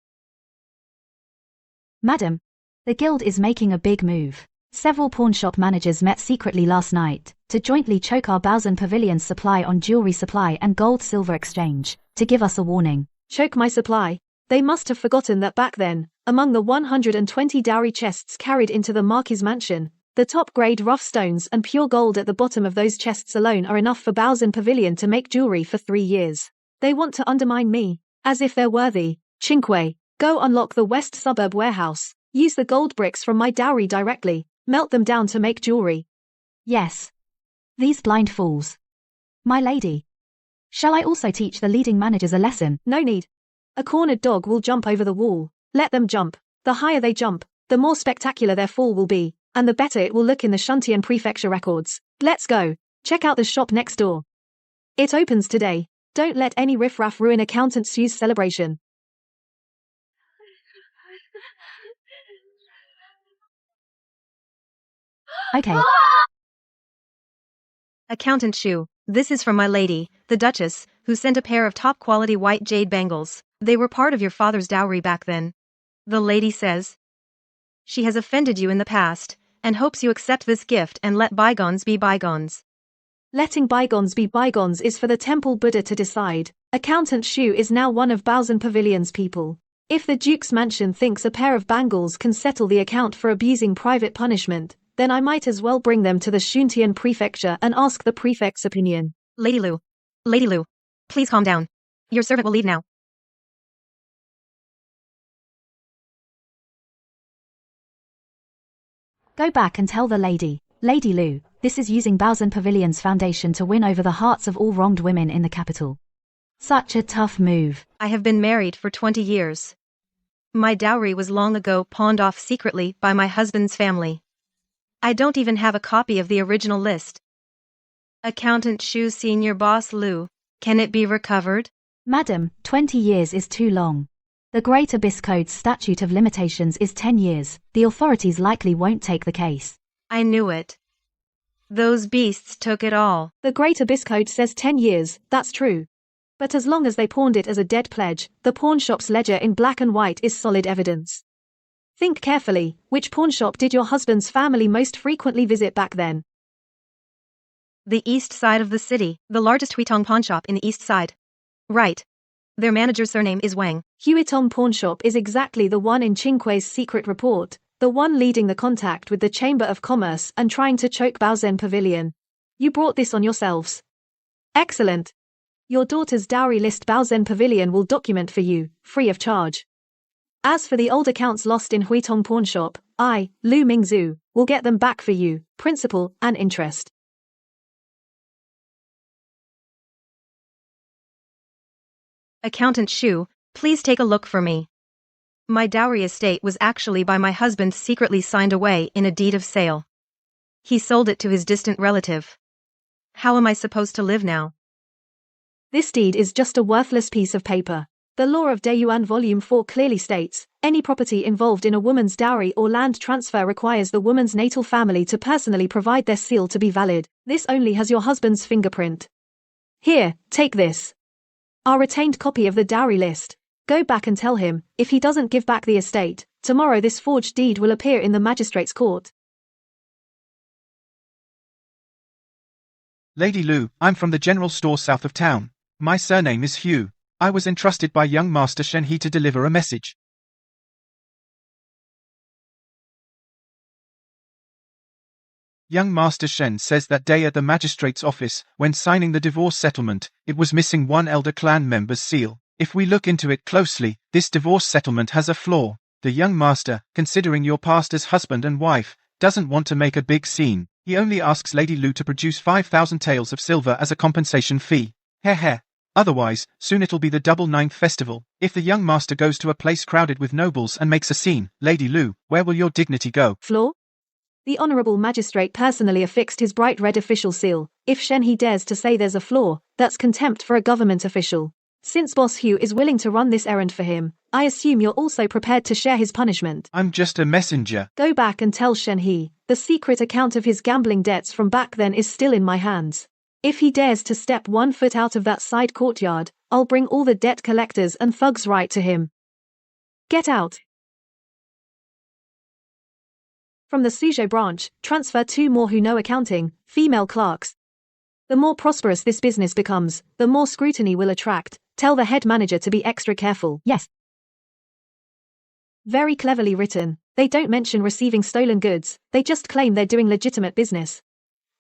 Madam, the guild is making a big move. Several pawnshop managers met secretly last night to jointly choke our Baozun Pavilion's supply on jewelry supply and gold-silver exchange, to give us a warning.
Choke my supply? They must have forgotten that back then, among the 120 dowry chests carried into the Marquis' mansion, the top-grade rough stones and pure gold at the bottom of those chests alone are enough for Baozun Pavilion to make jewelry for 3 years. They want to undermine me, as if they're worthy. Qingque, go unlock the West Suburb warehouse. Use the gold bricks from my dowry directly. Melt them down to make jewelry.
Yes. These blind fools. My lady. Shall I also teach the leading managers a lesson?
No need. A cornered dog will jump over the wall. Let them jump. The higher they jump, the more spectacular their fall will be, and the better it will look in the Shuntian Prefecture records. Let's go. Check out the shop next door. It opens today. Don't let any riffraff ruin Accountant Sue's celebration.
Okay.
Accountant Shu, this is from my lady, the Duchess, who sent a pair of top-quality white jade bangles. They were part of your father's dowry back then. The lady says she has offended you in the past, and hopes you accept this gift and let bygones be bygones.
Letting bygones be bygones is for the Temple Buddha to decide. Accountant Shu is now one of Baozun Pavilion's people. If the Duke's mansion thinks a pair of bangles can settle the account for abusing private punishment, then I might as well bring them to the Shuntian Prefecture and ask the prefect's opinion.
Lady Lu, please calm down. Your servant will leave now.
Go back and tell the lady, Lady Lu, this is using Baozun Pavilion's foundation to win over the hearts of all wronged women in the capital. Such a tough move.
I have been married for 20 years. My dowry was long ago pawned off secretly by my husband's family. I don't even have a copy of the original list. Accountant Shu, Senior Boss Lu, can it be recovered?
Madam, 20 years is too long. The Great Abyss Code's statute of limitations is 10 years. The authorities likely won't take the case.
I knew it. Those beasts took it all.
The Great Abyss Code says 10 years, that's true. But as long as they pawned it as a dead pledge, the pawnshop's ledger in black and white is solid evidence. Think carefully, which pawnshop did your husband's family most frequently visit back then?
The east side of the city, the largest Huitong pawnshop in the east side. Right. Their manager's surname is Wang.
Huitong pawnshop is exactly the one in Qingque's secret report, the one leading the contact with the Chamber of Commerce and trying to choke Baozun Pavilion. You brought this on yourselves. Excellent. Your daughter's dowry list Baozun Pavilion will document for you, free of charge. As for the old accounts lost in Huitong pawnshop, I, Lu Mingzhu, will get them back for you, principal and interest.
Accountant Shu, please take a look for me. My dowry estate was actually by my husband secretly signed away in a deed of sale. He sold it to his distant relative. How am I supposed to live now?
This deed is just a worthless piece of paper. The Law of Deyuan Volume 4 clearly states, any property involved in a woman's dowry or land transfer requires the woman's natal family to personally provide their seal to be valid. This only has your husband's fingerprint. Here, take this. Our retained copy of the dowry list. Go back and tell him, if he doesn't give back the estate, tomorrow this forged deed will appear in the magistrate's court.
Lady Lu, I'm from the general store south of town. My surname is Hugh. I was entrusted by young Master Shen He to deliver a message. Young Master Shen says that day at the magistrate's office, when signing the divorce settlement, it was missing one elder clan member's seal. If we look into it closely, this divorce settlement has a flaw. The young master, considering your past as husband and wife, doesn't want to make a big scene. He only asks Lady Lu to produce 5,000 taels of silver as a compensation fee. Heh. Otherwise, soon it'll be the double ninth festival. If the young master goes to a place crowded with nobles and makes a scene, Lady Lu, where will your dignity go?
Flaw? The Honourable Magistrate personally affixed his bright red official seal. If Shen He dares to say there's a flaw, that's contempt for a government official. Since Boss Hugh is willing to run this errand for him, I assume you're also prepared to share his punishment.
I'm just a messenger.
Go back and tell Shen He, the secret account of his gambling debts from back then is still in my hands. If he dares to step 1 foot out of that side courtyard, I'll bring all the debt collectors and thugs right to him. Get out. From the Suzhou branch, transfer 2 more who know accounting, female clerks. The more prosperous this business becomes, the more scrutiny will attract. Tell the head manager to be extra careful.
Yes.
Very cleverly written. They don't mention receiving stolen goods, they just claim they're doing legitimate business.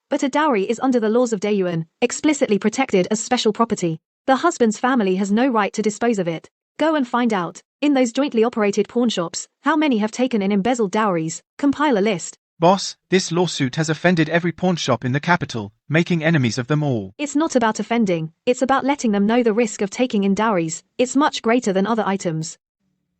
But a dowry is under the laws of Deyuan, explicitly protected as special property. The husband's family has no right to dispose of it. Go and find out, in those jointly operated pawnshops, how many have taken in embezzled dowries. Compile a list.
Boss, this lawsuit has offended every pawnshop in the capital, making enemies of them all.
It's not about offending, it's about letting them know the risk of taking in dowries. It's much greater than other items.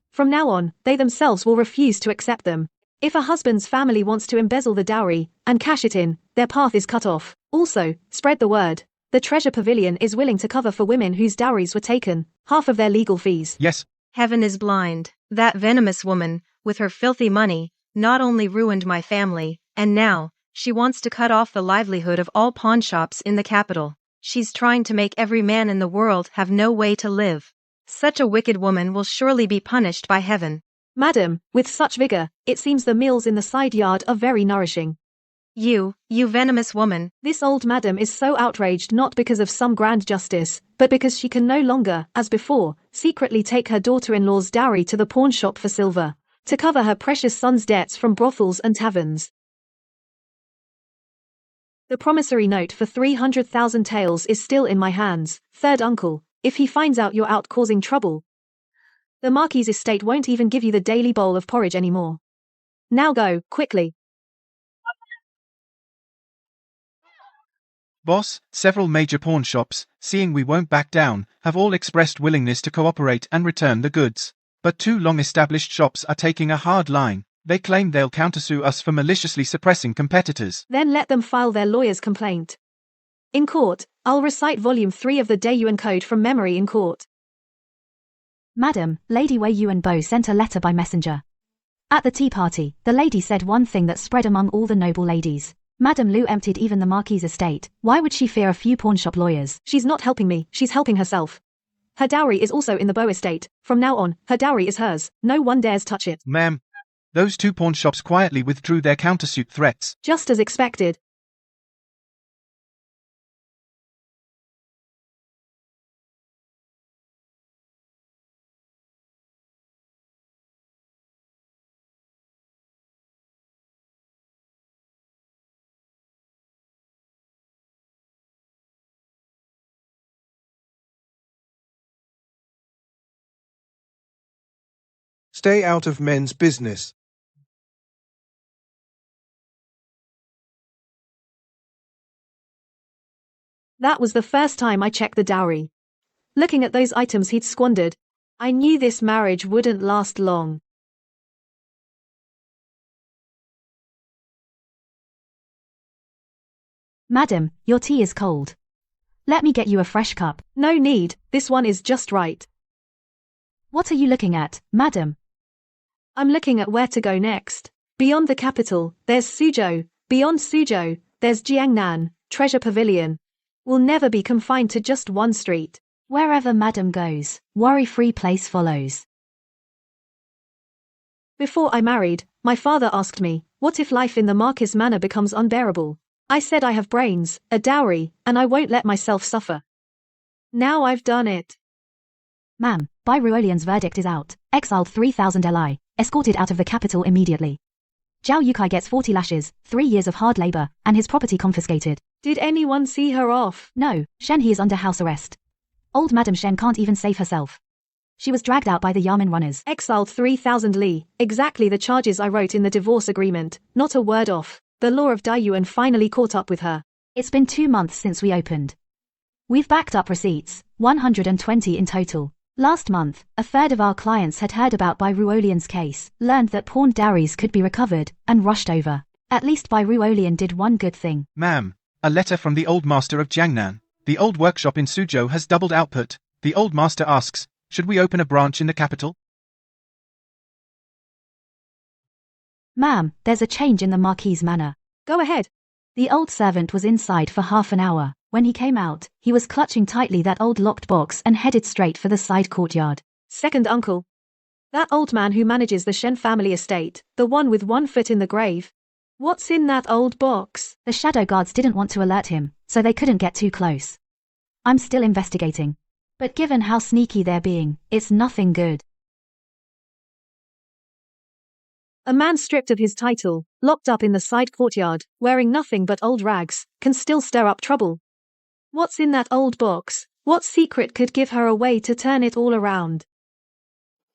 From now on, they themselves will refuse to accept them. If a husband's family wants to embezzle the dowry and cash it in, their path is cut off. Also, spread the word. The Treasure Pavilion is willing to cover for women whose dowries were taken, half of their legal fees.
Yes.
Heaven is blind. That venomous woman, with her filthy money, not only ruined my family, and now, she wants to cut off the livelihood of all pawnshops in the capital. She's trying to make every man in the world have no way to live. Such a wicked woman will surely be punished by heaven.
Madam, with such vigor, it seems the meals in the side yard are very nourishing.
You venomous woman.
This old madam is so outraged not because of some grand justice, but because she can no longer, as before, secretly take her daughter-in-law's dowry to the pawnshop for silver, to cover her precious son's debts from brothels and taverns. The promissory note for 300,000 taels is still in my hands, third uncle, if he finds out you're out causing trouble. The Marquis's estate won't even give you the daily bowl of porridge anymore. Now go, quickly.
Boss, several major pawnshops, seeing we won't back down, have all expressed willingness to cooperate and return the goods. But 2 long-established shops are taking a hard line. They claim they'll countersue us for maliciously suppressing competitors.
Then let them file their lawyer's complaint. In court, I'll recite Volume 3 of the Deyuan Code from memory in court.
Madam, Lady Wei Yuanbo sent a letter by messenger. At the tea party, the lady said one thing that spread among all the noble ladies. Madame Lu emptied even the Marquis's estate. Why would she fear a few pawnshop lawyers?
She's not helping me, she's helping herself. Her dowry is also in the Beau estate. From now on, her dowry is hers. No one dares touch it.
Ma'am, those 2 pawnshops quietly withdrew their countersuit threats.
Just as expected.
Stay out of men's business.
That was the first time I checked the dowry. Looking at those items he'd squandered, I knew this marriage wouldn't last long.
Madam, your tea is cold. Let me get you a fresh cup.
No need, this one is just right.
What are you looking at, madam?
I'm looking at where to go next. Beyond the capital, there's Suzhou. Beyond Suzhou, there's Jiangnan, Treasure Pavilion. We'll never be confined to just one street.
Wherever madam goes, worry-free place follows.
Before I married, my father asked me, what if life in the Marquis Manor becomes unbearable? I said I have brains, a dowry, and I won't let myself suffer. Now I've done it.
Ma'am, Bai Ruolian's verdict is out. Exiled 3,000 Li, escorted out of the capital immediately. Zhao Yukai gets 40 lashes, 3 years of hard labor, and his property confiscated.
Did anyone see her off?
No, Shen He is under house arrest. Old Madam Shen can't even save herself. She was dragged out by the Yamen runners.
Exiled 3,000 Li, exactly the charges I wrote in the divorce agreement, not a word off. The law of Daiyuan finally caught up with her.
It's been 2 months since we opened. We've backed up receipts, 120 in total. Last month, a third of our clients had heard about Bai Ruolian's case, learned that pawned dowries could be recovered, and rushed over. At least Bai Ruolian did one good thing.
Ma'am, a letter from the old master of Jiangnan. The old workshop in Suzhou has doubled output. The old master asks, should we open a branch in the capital?
Ma'am, there's a change in the Marquis Manor.
Go ahead.
The old servant was inside for half an hour. When he came out, he was clutching tightly that old locked box and headed straight for the side courtyard.
Second uncle. That old man who manages the Shen family estate, the one with 1 foot in the grave. What's in that old box?
The shadow guards didn't want to alert him, so they couldn't get too close. I'm still investigating. But given how sneaky they're being, it's nothing good.
A man stripped of his title, locked up in the side courtyard, wearing nothing but old rags, can still stir up trouble. What's in that old box? What secret could give her a way to turn it all around?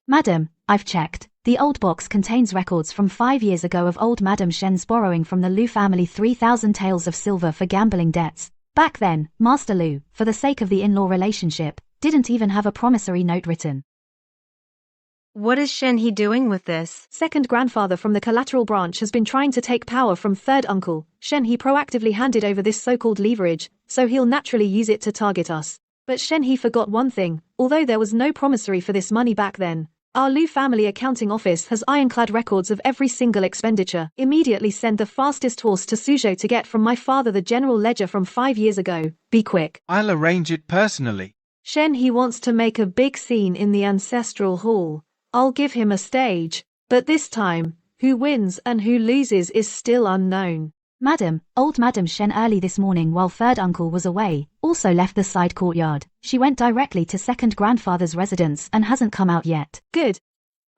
Madam, I've checked. The old box contains records from 5 years ago of old Madam Shen's borrowing from the Lu family 3,000 taels of silver for gambling debts. Back then, Master Lu, for the sake of the in-law relationship, didn't even have a promissory note written.
What is Shen He doing with this?
Second grandfather from the collateral branch has been trying to take power from third uncle. Shen He proactively handed over this so-called leverage, so he'll naturally use it to target us. But Shen He forgot one thing, although there was no promissory for this money back then. Our Lu family accounting office has ironclad records of every single expenditure. Immediately send the fastest horse to Suzhou to get from my father the general ledger from 5 years ago. Be quick.
I'll arrange it personally.
Shen He wants to make a big scene in the ancestral hall. I'll give him a stage, but this time, who wins and who loses is still unknown.
Madam, old Madam Shen early this morning while third uncle was away, also left the side courtyard. She went directly to second grandfather's residence and hasn't come out yet.
Good.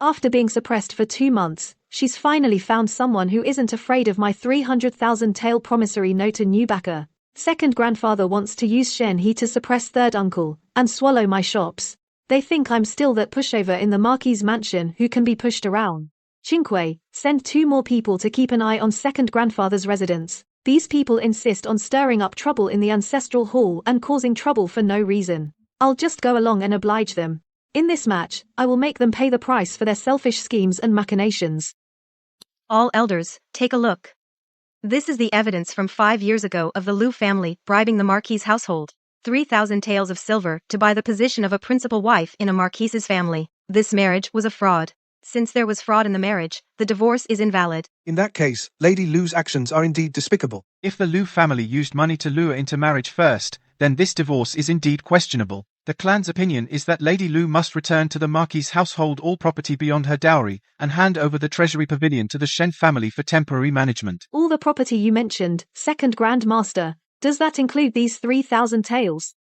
After being suppressed for 2 months, she's finally found someone who isn't afraid of my 300,000 tael promissory note, a new backer. Second grandfather wants to use Shen He to suppress third uncle, and swallow my shops. They think I'm still that pushover in the Marquis mansion who can be pushed around. Qingque, send 2 more people to keep an eye on second grandfather's residence. These people insist on stirring up trouble in the ancestral hall and causing trouble for no reason. I'll just go along and oblige them. In this match, I will make them pay the price for their selfish schemes and machinations.
All elders, take a look. This is the evidence from 5 years ago of the Lu family bribing the Marquis household. 3,000 taels of silver to buy the position of a principal wife in a Marquis's family. This marriage was a fraud. Since there was fraud in the marriage, the divorce is invalid.
In that case, Lady Lu's actions are indeed despicable.
If the Lu family used money to lure into marriage first, then this divorce is indeed questionable. The clan's opinion is that Lady Lu must return to the Marquis' household all property beyond her dowry, and hand over the treasury pavilion to the Shen family for temporary management.
All the property you mentioned, second Grand Master, does that include these 3,000 taels?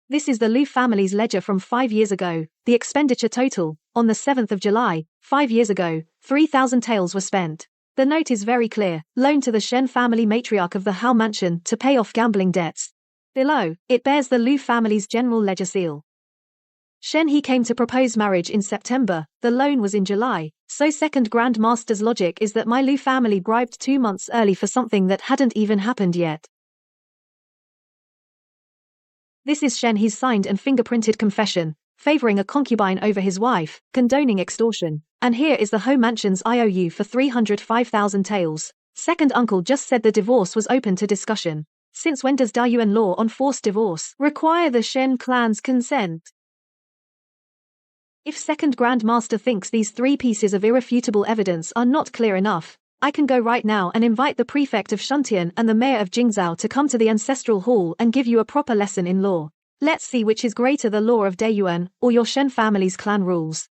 This is the Lu family's ledger from 5 years ago. The expenditure total, on the 7th of July, 5 years ago, 3,000 taels were spent. The note is very clear, loan to the Shen family matriarch of the Hao mansion to pay off gambling debts. Below, it bears the Lu family's general ledger seal. Shen He came to propose marriage in September, the loan was in July, so second Grand Master's logic is that my Lu family bribed 2 months early for something that hadn't even happened yet. This is Shen He's signed and fingerprinted confession. favoring a concubine over his wife, condoning extortion. And here is the home mansion's IOU for 305,000 taels. Second uncle just said the divorce was open to discussion. Since when does Dayuan law on forced divorce require the Shen clan's consent? If second grandmaster thinks these 3 pieces of irrefutable evidence are not clear enough, I can go right now and invite the prefect of Shuntian and the mayor of Jingzhou to come to the ancestral hall and give you a proper lesson in law. Let's see which is greater, the law of Dayuan or your Shen family's clan rules.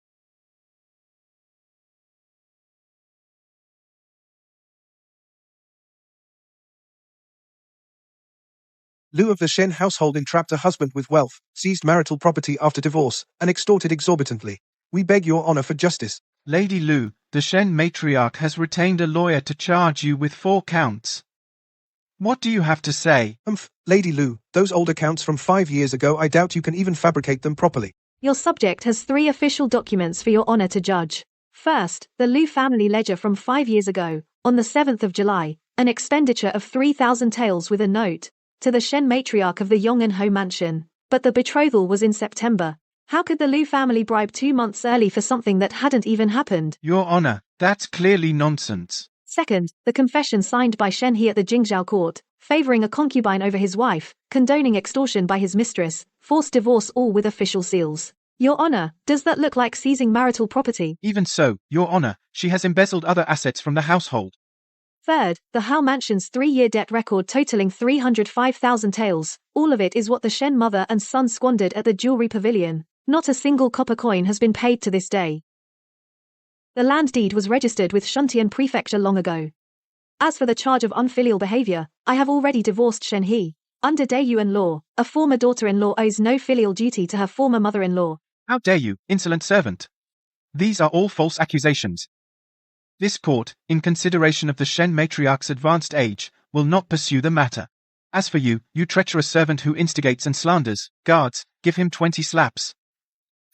Lu of the Shen household entrapped a husband with wealth, seized marital property after divorce, and extorted exorbitantly. We beg your honor for justice.
Lady Lu, the Shen matriarch has retained a lawyer to charge you with 4 counts. What do you have to say?
Lady Lu, those old accounts from 5 years ago, I doubt you can even fabricate them properly.
Your subject has 3 official documents for your honor to judge. First, the Lu family ledger from 5 years ago, on the 7th of July, an expenditure of 3,000 taels with a note to the Shen matriarch of the Yong'an Ho mansion. But the betrothal was in September. How could the Lu family bribe 2 months early for something that hadn't even happened?
Your honor, that's clearly nonsense.
Second, the confession signed by Shen He at the Jingzhou court, favoring a concubine over his wife, condoning extortion by his mistress, forced divorce, all with official seals. Your honor, does that look like seizing marital property?
Even so, your honor, she has embezzled other assets from the household.
Third, the Hao mansion's 3-year debt record totaling 305,000 taels. All of it is what the Shen mother and son squandered at the jewelry pavilion. Not a single copper coin has been paid to this day. The land deed was registered with Shuntian Prefecture long ago. As for the charge of unfilial behavior, I have already divorced Shen He. Under Dayuan law, a former daughter-in-law owes no filial duty to her former mother-in-law.
How dare you, insolent servant! These are all false accusations. This court, in consideration of the Shen matriarch's advanced age, will not pursue the matter. As for you, you treacherous servant who instigates and slanders, guards, give him 20 slaps.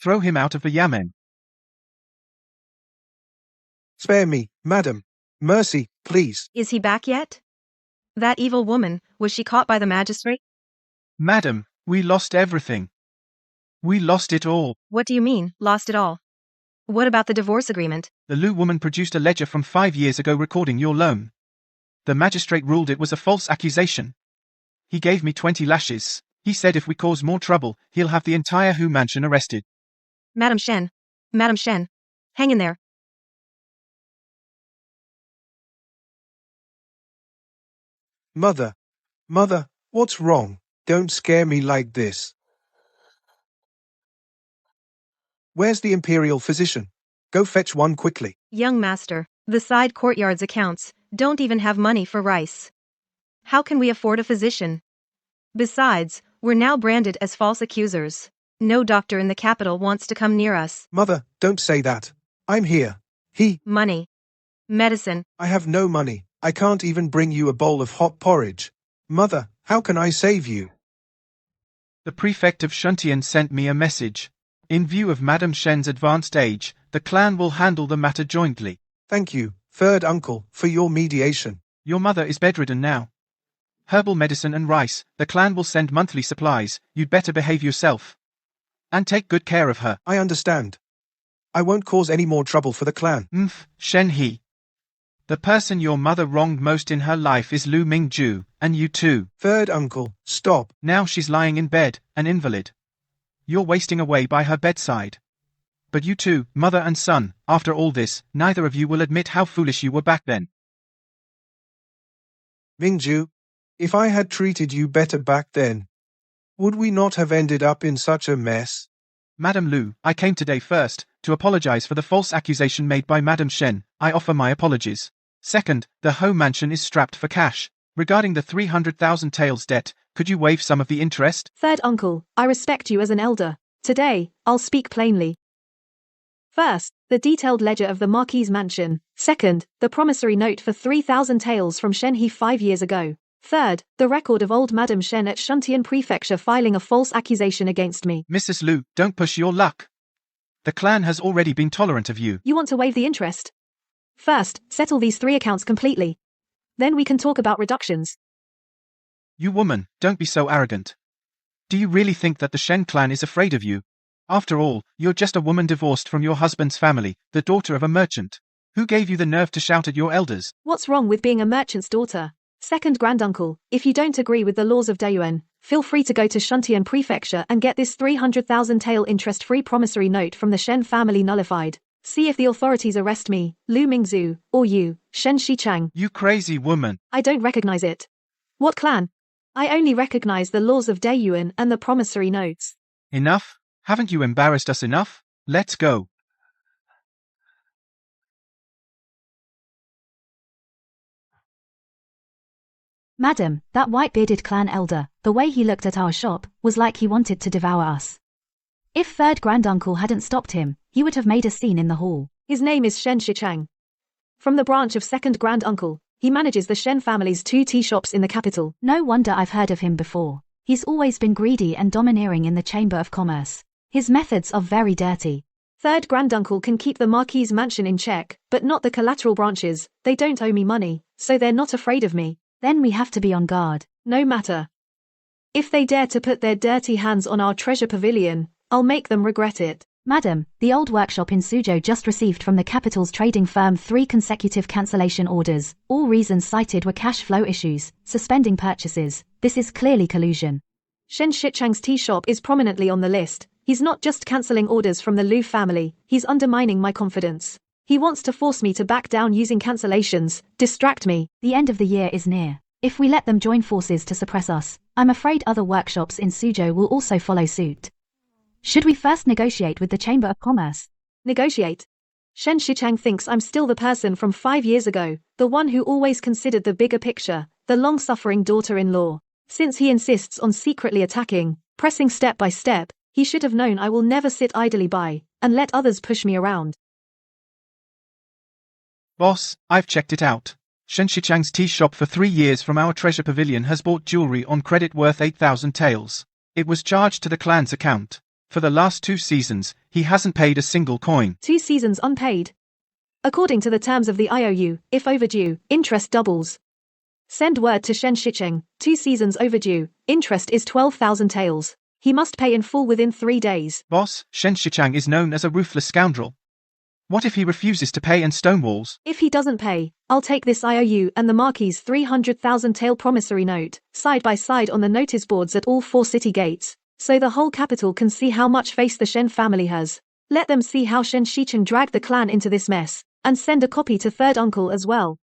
Throw him out of the yamen.
Spare me, madam. Mercy, please.
Is he back yet? That evil woman, was she caught by the magistrate?
Madam, we lost everything. We lost it all.
What do you mean, lost it all? What about the divorce agreement?
The Lu woman produced a ledger from 5 years ago recording your loan. The magistrate ruled it was a false accusation. He gave me 20 lashes. He said if we cause more trouble, he'll have the entire Hu mansion arrested.
Madam Shen, hang in there.
Mother, what's wrong? Don't scare me like this. Where's the imperial physician? Go fetch one quickly.
Young master, the side courtyard's accounts don't even have money for rice. How can we afford a physician? Besides, we're now branded as false accusers. No doctor in the capital wants to come near us.
Mother, don't say that. I'm here.
Money. Medicine.
I have no money. I can't even bring you a bowl of hot porridge. Mother, how can I save you?
The prefect of Shuntian sent me a message. In view of Madame Shen's advanced age, the clan will handle the matter jointly.
Thank you, third uncle, for your mediation.
Your mother is bedridden now. Herbal medicine and rice, the clan will send monthly supplies, you'd better behave yourself. And take good care of her.
I understand. I won't cause any more trouble for the clan.
Shen He. The person your mother wronged most in her life is Lu Mingju, and you too.
Third uncle, stop.
Now she's lying in bed, an invalid. You're wasting away by her bedside. But you two, mother and son, after all this, neither of you will admit how foolish you were back then.
Mingju, if I had treated you better back then, would we not have ended up in such a mess?
Madame Lu, I came today first, to apologize for the false accusation made by Madame Shen. I offer my apologies. Second, the Ho mansion is strapped for cash. Regarding the 300,000 taels debt, could you waive some of the interest?
Third uncle, I respect you as an elder. Today, I'll speak plainly. First, the detailed ledger of the Marquis's mansion. Second, the promissory note for 3,000 taels from Shen He 5 years ago. Third, the record of old Madame Shen at Shuntian Prefecture filing a false accusation against me.
Mrs. Lu, don't push your luck. The clan has already been tolerant of you.
You want to waive the interest? First, settle these 3 accounts completely. Then we can talk about reductions.
You woman, don't be so arrogant. Do you really think that the Shen clan is afraid of you? After all, you're just a woman divorced from your husband's family, the daughter of a merchant. Who gave you the nerve to shout at your elders?
What's wrong with being a merchant's daughter? Second granduncle, if you don't agree with the laws of Dayuan, feel free to go to Shuntian Prefecture and get this 300,000 tael interest-free promissory note from the Shen family nullified. See if the authorities arrest me, Lu Mingzu, or you, Shen Shichang.
You crazy woman.
I don't recognize it. What clan? I only recognize the laws of Dayuan and the promissory notes.
Enough? Haven't you embarrassed us enough? Let's go.
Madam, that white-bearded clan elder, the way he looked at our shop, was like he wanted to devour us. If third granduncle hadn't stopped him, he would have made a scene in the hall.
His name is Shen Shichang. From the branch of second granduncle, he manages the Shen family's 2 tea shops in the capital.
No wonder I've heard of him before. He's always been greedy and domineering in the Chamber of Commerce. His methods are very dirty.
Third granduncle can keep the Marquis' mansion in check, but not the collateral branches. They don't owe me money, so they're not afraid of me.
Then we have to be on guard.
No matter. If they dare to put their dirty hands on our treasure pavilion, I'll make them regret it.
Madam, the old workshop in Suzhou just received from the capital's trading firm 3 consecutive cancellation orders. All reasons cited were cash flow issues, suspending purchases. This is clearly collusion.
Shen Shichang's tea shop is prominently on the list. He's not just cancelling orders from the Lu family, he's undermining my confidence. He wants to force me to back down using cancellations, distract me.
The end of the year is near. If we let them join forces to suppress us, I'm afraid other workshops in Suzhou will also follow suit. Should we first negotiate with the Chamber of Commerce?
Negotiate? Shen Shichang thinks I'm still the person from 5 years ago, the one who always considered the bigger picture, the long-suffering daughter-in-law. Since he insists on secretly attacking, pressing step by step, he should have known I will never sit idly by, and let others push me around.
Boss, I've checked it out. Shen Shichang's tea shop for 3 years from our treasure pavilion has bought jewelry on credit worth 8,000 taels. It was charged to the clan's account. For the last 2 seasons, he hasn't paid a single coin.
2 seasons unpaid? According to the terms of the IOU, if overdue, interest doubles. Send word to Shen Shicheng, 2 seasons overdue, interest is 12,000 taels. He must pay in full within 3 days.
Boss, Shen Shichang is known as a ruthless scoundrel. What if he refuses to pay and stonewalls?
If he doesn't pay, I'll take this IOU and the Marquis' 300,000 tael promissory note, side by side on the notice boards at all 4 city gates, so the whole capital can see how much face the Shen family has. Let them see how Shen Shicheng dragged the clan into this mess, and send a copy to third uncle as well.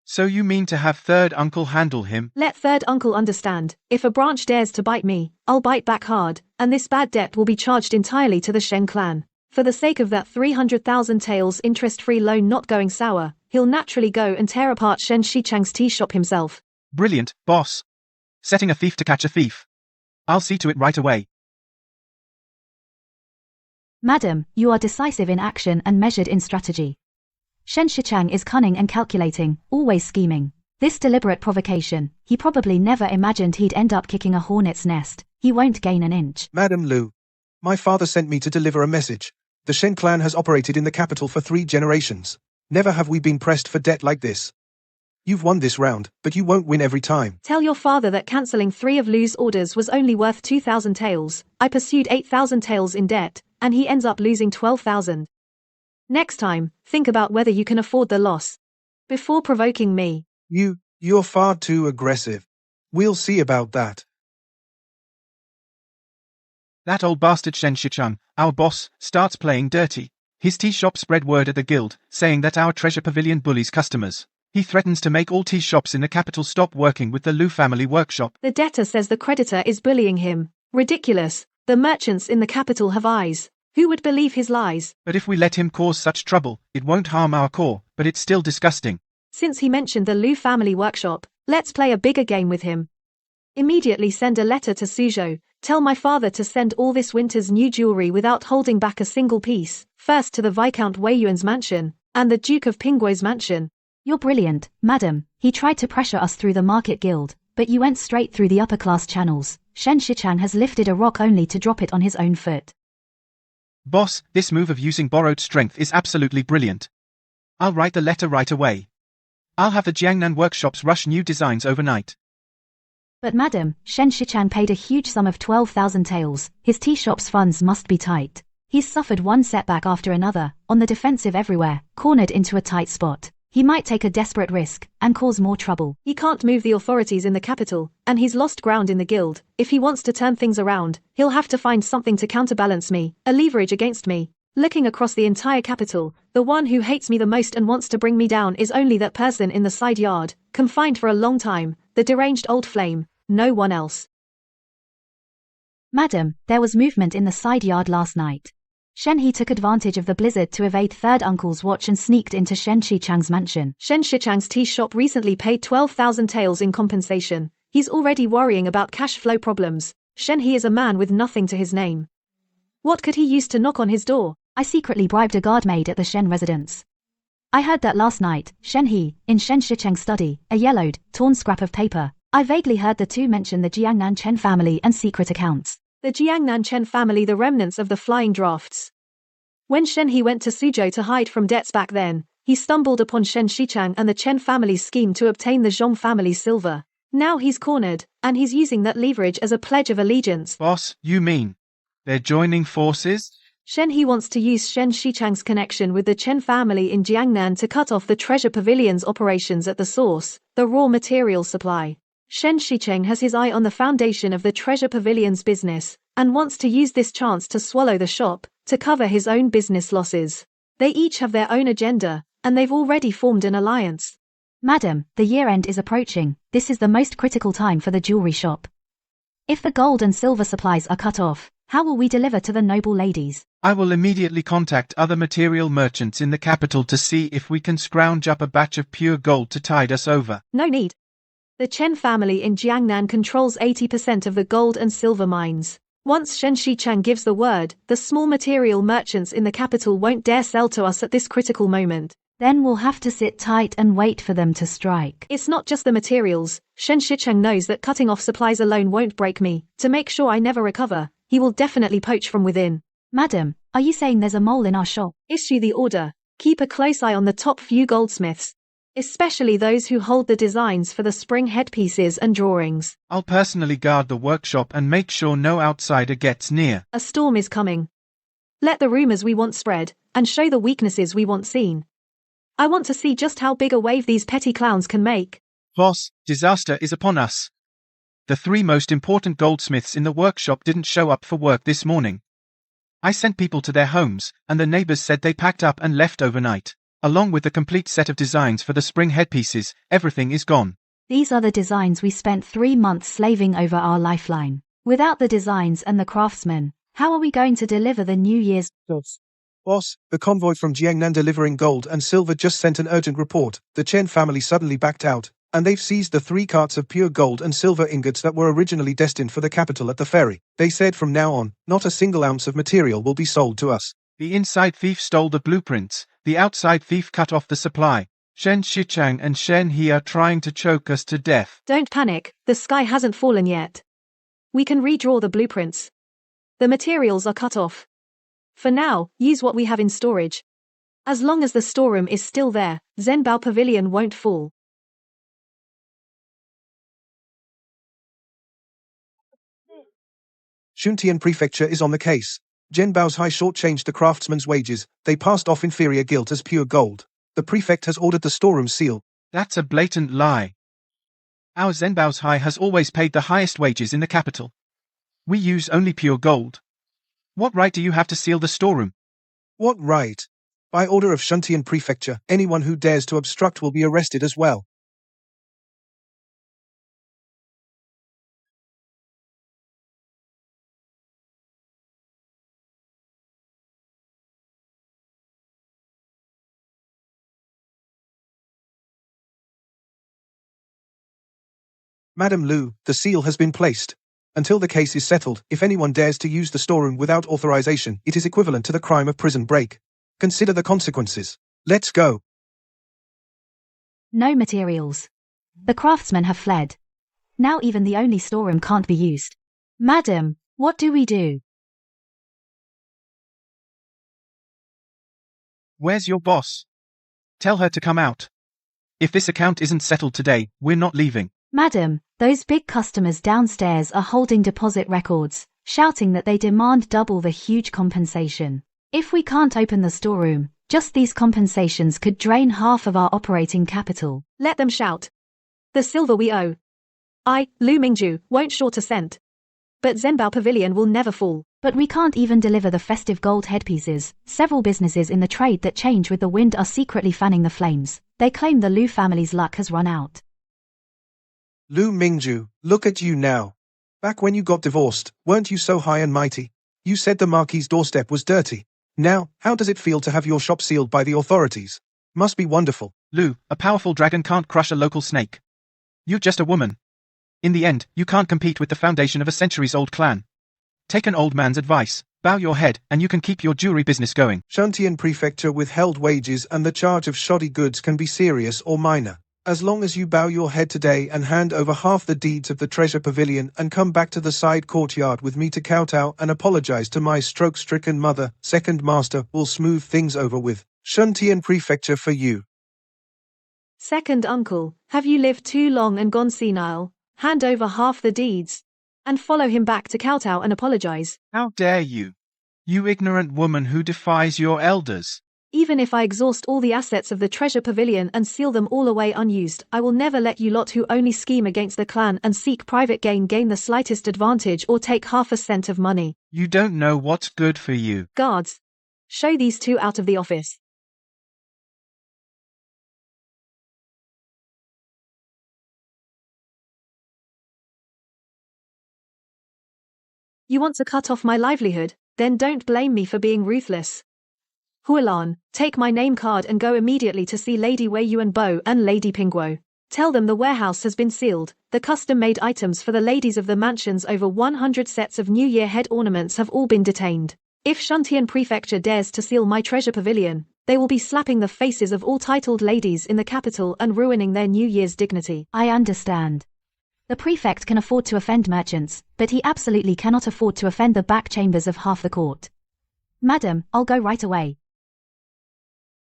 So you mean to have third uncle handle him?
Let third uncle understand, if a branch dares to bite me, I'll bite back hard, and this bad debt will be charged entirely to the Shen clan. For the sake of that 300,000 taels interest-free loan not going sour, he'll naturally go and tear apart Shen Shichang's tea shop himself.
Brilliant, boss. Setting a thief to catch a thief. I'll see to it right away.
Madam, you are decisive in action and measured in strategy. Shen Shichang is cunning and calculating, always scheming. This deliberate provocation, he probably never imagined he'd end up kicking a hornet's nest. He won't gain an inch.
Madam Lu, my father sent me to deliver a message. The Shen clan has operated in the capital for 3 generations. Never have we been pressed for debt like this. You've won this round, but you won't win every time.
Tell your father that cancelling 3 of Lu's orders was only worth 2,000 taels. I pursued 8,000 taels in debt, and he ends up losing 12,000. Next time, think about whether you can afford the loss. Before provoking me.
You're far too aggressive. We'll see about that.
That old bastard Shen Shichang, our boss, starts playing dirty. His tea shop spread word at the guild, saying that our treasure pavilion bullies customers. He threatens to make all tea shops in the capital stop working with the Lu family workshop.
The debtor says the creditor is bullying him. Ridiculous. The merchants in the capital have eyes. Who would believe his lies?
But if we let him cause such trouble, it won't harm our core, but it's still disgusting.
Since he mentioned the Lu family workshop, let's play a bigger game with him. Immediately send a letter to Suzhou. Tell my father to send all this winter's new jewelry without holding back a single piece, first to the Viscount Weiyuan's mansion, and the Duke of Pingguo's mansion.
You're brilliant, madam. He tried to pressure us through the market guild, but you went straight through the upper-class channels. Shen Shichang has lifted a rock only to drop it on his own foot.
Boss, this move of using borrowed strength is absolutely brilliant. I'll write the letter right away. I'll have the Jiangnan workshops rush new designs overnight.
But madam, Shen Shichang paid a huge sum of 12,000 taels. His tea shop's funds must be tight. He's suffered one setback after another, on the defensive everywhere, cornered into a tight spot. He might take a desperate risk and cause more trouble.
He can't move the authorities in the capital, and he's lost ground in the guild. If he wants to turn things around, he'll have to find something to counterbalance me, a leverage against me. Looking across the entire capital, the one who hates me the most and wants to bring me down is only that person in the side yard, confined for a long time, the deranged old flame, no one else.
Madam, there was movement in the side yard last night. Shen He took advantage of the blizzard to evade third uncle's watch and sneaked into Shen Shichang's mansion.
Shen Shichang's tea shop recently paid 12,000 taels in compensation. He's already worrying about cash flow problems. Shen He is a man with nothing to his name. What could he use to knock on his door?
I secretly bribed a guard maid at the Shen residence. I heard that last night. Shen He, in Shen Shichang's study, a yellowed, torn scrap of paper. I vaguely heard the two mention the Jiangnan Chen family and secret accounts.
The Jiangnan Chen family, the remnants of the flying drafts. When Shen He went to Suzhou to hide from debts back then, he stumbled upon Shen Shichang and the Chen family's scheme to obtain the Zhong family's silver. Now he's cornered, and he's using that leverage as a pledge of allegiance.
Boss, you mean they're joining forces?
Shen He wants to use Shen Shichang's connection with the Chen family in Jiangnan to cut off the Treasure Pavilion's operations at the source, the raw material supply. Shen Shichang has his eye on the foundation of the Treasure Pavilion's business, and wants to use this chance to swallow the shop, to cover his own business losses. They each have their own agenda, and they've already formed an alliance.
Madam, the year-end is approaching. This is the most critical time for the jewelry shop. If the gold and silver supplies are cut off, how will we deliver to the noble ladies?
I will immediately contact other material merchants in the capital to see if we can scrounge up a batch of pure gold to tide us over.
No need. The Chen family in Jiangnan controls 80% of the gold and silver mines. Once Shen Shichang gives the word, the small material merchants in the capital won't dare sell to us at this critical moment.
Then we'll have to sit tight and wait for them to strike.
It's not just the materials. Shen Shichang knows that cutting off supplies alone won't break me. To make sure I never recover, he will definitely poach from within.
Madam, are you saying there's a mole in our shop?
Issue the order. Keep a close eye on the top few goldsmiths, especially those who hold the designs for the spring headpieces and drawings.
I'll personally guard the workshop and make sure no outsider gets near.
A storm is coming. Let the rumors we want spread, and show the weaknesses we want seen. I want to see just how big a wave these petty clowns can make.
Boss, disaster is upon us. The three most important goldsmiths in the workshop didn't show up for work this morning. I sent people to their homes, and the neighbors said they packed up and left overnight. Along with the complete set of designs for the spring headpieces, everything is gone.
These are the designs we spent 3 months slaving over our lifeline. Without the designs and the craftsmen, how are we going to deliver the New Year's goods?
Boss, the convoy from Jiangnan delivering gold and silver just sent an urgent report. The Chen family suddenly backed out, and they've seized the 3 carts of pure gold and silver ingots that were originally destined for the capital at the ferry. They said from now on, not a single ounce of material will be sold to us.
The inside thief stole the blueprints, the outside thief cut off the supply. Shen Shichang and Shen He are trying to choke us to death.
Don't panic, the sky hasn't fallen yet. We can redraw the blueprints. The materials are cut off. For now, use what we have in storage. As long as the storeroom is still there, Zhenbao Pavilion won't fall.
Shuntian Prefecture is on the case. Zhenbao's high shortchanged the craftsmen's wages. They passed off inferior gilt as pure gold. The prefect has ordered the storeroom sealed.
That's a blatant lie. Our Zhenbao's High has always paid the highest wages in the capital. We use only pure gold. What right do you have to seal the storeroom?
What right? By order of Shuntian Prefecture, anyone who dares to obstruct will be arrested as well. Madam Lu, the seal has been placed. Until the case is settled, if anyone dares to use the storeroom without authorization, it is equivalent to the crime of prison break. Consider the consequences. Let's go.
No materials. The craftsmen have fled. Now even the only storeroom can't be used. Madam, what do we do?
Where's your boss? Tell her to come out. If this account isn't settled today, we're not leaving.
Madam, those big customers downstairs are holding deposit records. shouting that they demand double the huge compensation. If we can't open the storeroom, just these compensations could drain half of our operating capital.
Let them shout. The silver we owe. I, Lu Mingju, won't short a cent. But Zhenbao Pavilion will never fall.
But we can't even deliver the festive gold headpieces. Several businesses in the trade that change with the wind are secretly fanning the flames. They claim the Lu family's luck has run out.
Lu Mingju, look at you now. Back when you got divorced, weren't you so high and mighty? You said the Marquis's doorstep was dirty. Now, how does it feel to have your shop sealed by the authorities? Must be wonderful.
Lu, a powerful dragon can't crush a local snake. You're just a woman. In the end, you can't compete with the foundation of a centuries-old clan. Take an old man's advice, bow your head, and you can keep your jewelry business going.
Shuntian Prefecture withheld wages and the charge of shoddy goods can be serious or minor. As long as you bow your head today and hand over half the deeds of the treasure pavilion and come back to the side courtyard with me to kowtow and apologize to my stroke-stricken mother, second master will smooth things over with. Shuntian Prefecture for you.
Second uncle, have you lived too long and gone senile? Hand over half the deeds. And follow him back to kowtow and apologize.
How dare you? You ignorant woman who defies your elders.
Even if I exhaust all the assets of the treasure pavilion and seal them all away unused, I will never let you lot who only scheme against the clan and seek private gain the slightest advantage or take half a cent of money.
You don't know what's good for you.
Guards, show these two out of the office. You want to cut off my livelihood? Then don't blame me for being ruthless. Hualan, take my name card and go immediately to see Lady Wei Yuan Bo and Lady Pingguo. Tell them the warehouse has been sealed. The custom-made items for the ladies of the mansion's over 100 sets of New Year head ornaments have all been detained. If Shuntian Prefecture dares to seal my treasure pavilion, they will be slapping the faces of all titled ladies in the capital and ruining their New Year's dignity.
I understand. The prefect can afford to offend merchants, but he absolutely cannot afford to offend the back chambers of half the court. Madam, I'll go right away.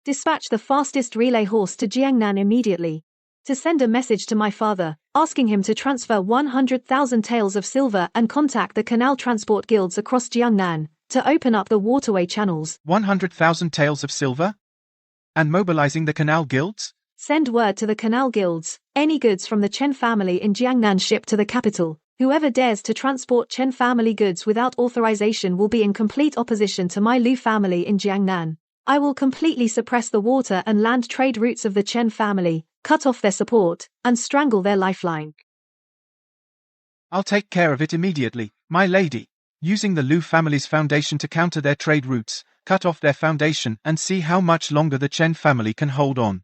Dispatch the fastest relay horse to Jiangnan immediately. To send a message to my father, asking him to transfer 100,000 taels of silver and contact the canal transport guilds across Jiangnan, to open up the waterway channels.
100,000 taels of silver? And mobilizing the canal guilds?
Send word to the canal guilds, any goods from the Chen family in Jiangnan shipped to the capital. Whoever dares to transport Chen family goods without authorization will be in complete opposition to my Lu family in Jiangnan. I will completely suppress the water and land trade routes of the Chen family, cut off their support, and strangle their lifeline.
I'll take care of it immediately, my lady. Using the Lu family's foundation to counter their trade routes, cut off their foundation and see how much longer the Chen family can hold on.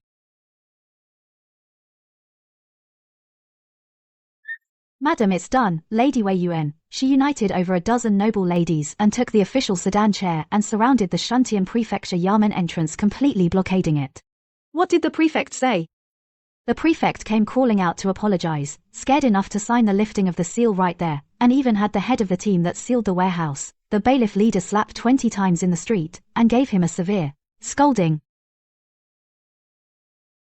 Madam, it's done. Lady Wei Yuan. She united over a dozen noble ladies and took the official sedan chair and surrounded the Shuntian Prefecture Yamen entrance, completely blockading it.
What did the prefect say?
The prefect came crawling out to apologize, scared enough to sign the lifting of the seal right there, and even had the head of the team that sealed the warehouse, the bailiff leader, slapped 20 times in the street, and gave him a severe scolding.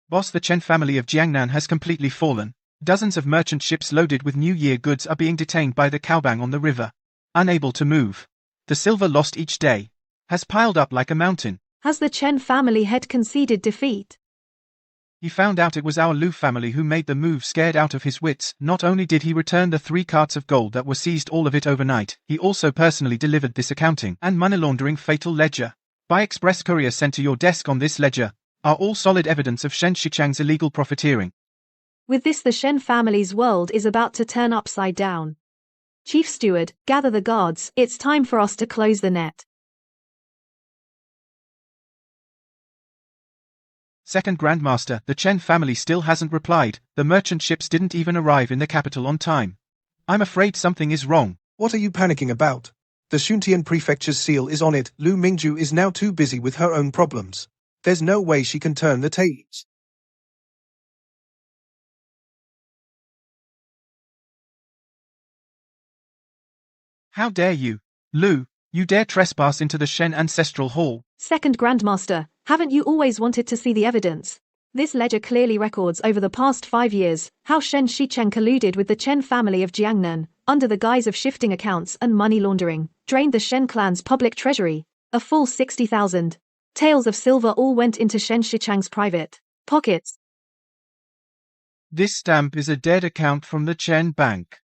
Boss, the Chen family of Jiangnan has completely fallen. Dozens of merchant ships loaded with New Year goods are being detained by the Caobang on the river. Unable to move. The silver lost each day has piled up like a mountain.
Has the Chen family head conceded defeat?
He found out it was our Lu family who made the move, scared out of his wits. Not only did he return the 3 carts of gold that were seized, all of it overnight, he also personally delivered this accounting and money laundering fatal ledger. By express courier sent to your desk. On this ledger are all solid evidence of Shen Shichang's illegal profiteering.
With this, the Shen family's world is about to turn upside down. Chief Steward, gather the guards. It's time for us to close the net.
Second Grandmaster, the Chen family still hasn't replied. The merchant ships didn't even arrive in the capital on time. I'm afraid something is wrong.
What are you panicking about? The Shuntian Prefecture's seal is on it. Lu Mingju is now too busy with her own problems. There's no way she can turn the tables.
How dare you, Lu, you dare trespass into the Shen Ancestral Hall.
Second Grandmaster, haven't you always wanted to see the evidence? This ledger clearly records over the past 5 years how Shen Shicheng colluded with the Chen family of Jiangnan, under the guise of shifting accounts and money laundering, drained the Shen clan's public treasury, a full 60,000 taels of silver all went into Shen Shicheng's private pockets.
This stamp is a dead account from the Chen Bank.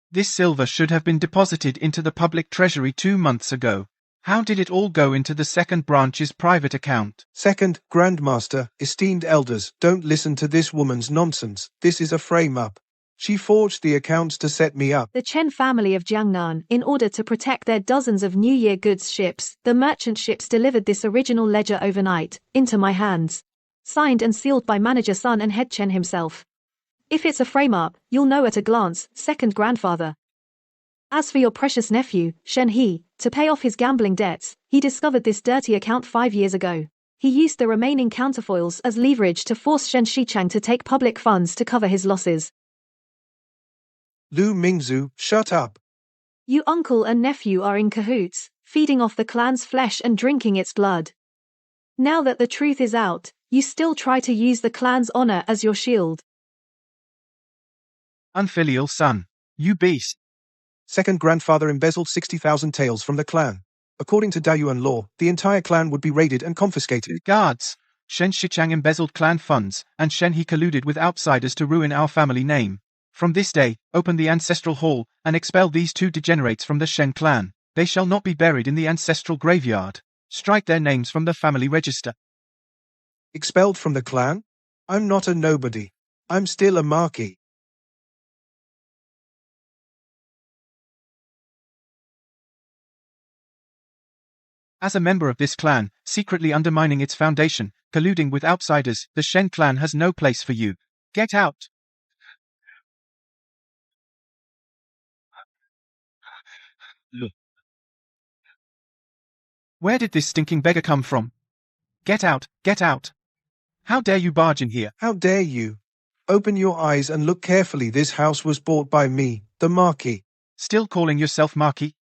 This silver should have been deposited into the public treasury 2 months ago. How did it all go into the second branch's private account?
Second Grandmaster, esteemed elders, don't listen to this woman's nonsense. This is a frame-up. She forged the accounts to set me up.
The Chen family of Jiangnan, in order to protect their dozens of New Year goods ships, the merchant ships delivered this original ledger overnight, into my hands. Signed and sealed by Manager Sun and Head Chen himself. If it's a frame-up, you'll know at a glance, second grandfather. As for your precious nephew, Shen He, to pay off his gambling debts, he discovered this dirty account 5 years ago. He used the remaining counterfoils as leverage to force Shen Shicheng to take public funds to cover his losses.
Lu Mingzhu, shut up.
You uncle and nephew are in cahoots, feeding off the clan's flesh and drinking its blood. Now that the truth is out, you still try to use the clan's honor as your shield.
Unfilial son. You beast.
Second grandfather embezzled 60,000 taels from the clan. According to Daoyuan law, the entire clan would be raided and confiscated.
Guards! Shen Shicheng embezzled clan funds, and Shen He colluded with outsiders to ruin our family name. From this day, open the ancestral hall, and expel these 2 degenerates from the Shen clan. They shall not be buried in the ancestral graveyard. Strike their names from the family register.
Expelled from the clan? I'm not a nobody. I'm still a marquis.
As a member of this clan, secretly undermining its foundation, colluding with outsiders, the Shen clan has no place for you. Get out! Look. Where did this stinking beggar come from? Get out, get out! How dare you barge in here?
How dare you? Open your eyes and look carefully. This house was bought by me, the marquis.
Still calling yourself marquis?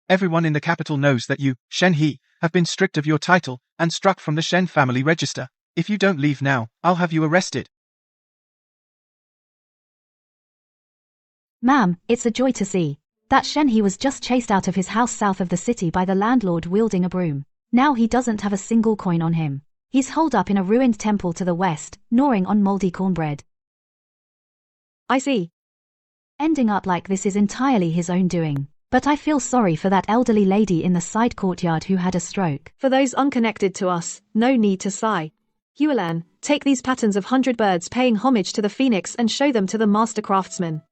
Everyone in the capital knows that you, Shen He, have been stripped of your title, and struck from the Shen family register. If you don't leave now, I'll have you arrested.
Ma'am, it's a joy to see. That Shen He was just chased out of his house south of the city by the landlord wielding a broom. Now he doesn't have a single coin on him. He's holed up in a ruined temple to the west, gnawing on moldy cornbread.
I see.
Ending up like this is entirely his own doing. But I feel sorry for that elderly lady in the side courtyard who had a stroke.
For those unconnected to us, no need to sigh. Yuelan, take these patterns of 100 birds paying homage to the phoenix and show them to the master craftsman.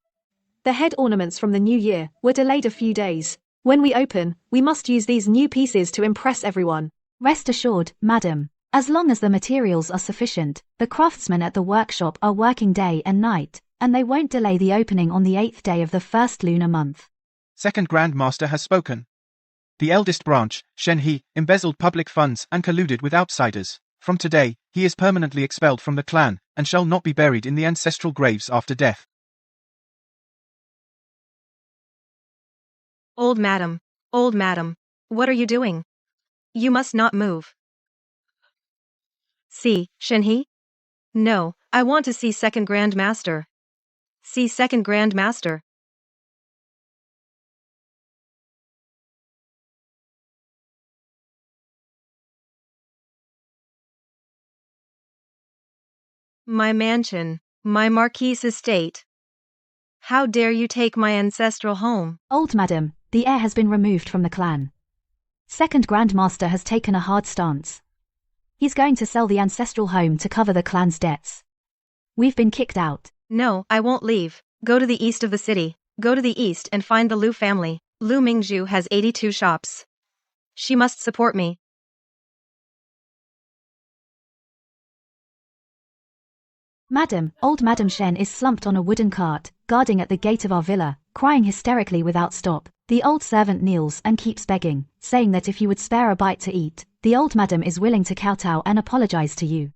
The head ornaments from the new year were delayed a few days. When we open, we must use these new pieces to impress everyone.
Rest assured, madam. As long as the materials are sufficient, the craftsmen at the workshop are working day and night, and they won't delay the opening on the 8th day of the first lunar month.
Second Grandmaster has spoken. The eldest branch, Shen He, embezzled public funds and colluded with outsiders. From today, he is permanently expelled from the clan, and shall not be buried in the ancestral graves after death.
Old madam, what are you doing? You must not move. See, Shen He? No, I want to see Second Grandmaster. See Second Grandmaster. My mansion, my marquis' estate. How dare you take my ancestral home?
Old madam, the heir has been removed from the clan. Second Grandmaster has taken a hard stance. He's going to sell the ancestral home to cover the clan's debts. We've been kicked out.
No, I won't leave. Go to the east of the city. Go to the east and find the Lu family. Lu Mingzhu has 82 shops. She must support me.
Madam, old Madam Shen is slumped on a wooden cart, guarding at the gate of our villa, crying hysterically without stop. The old servant kneels and keeps begging, saying that if you would spare a bite to eat, the old madam is willing to kowtow and apologize to you.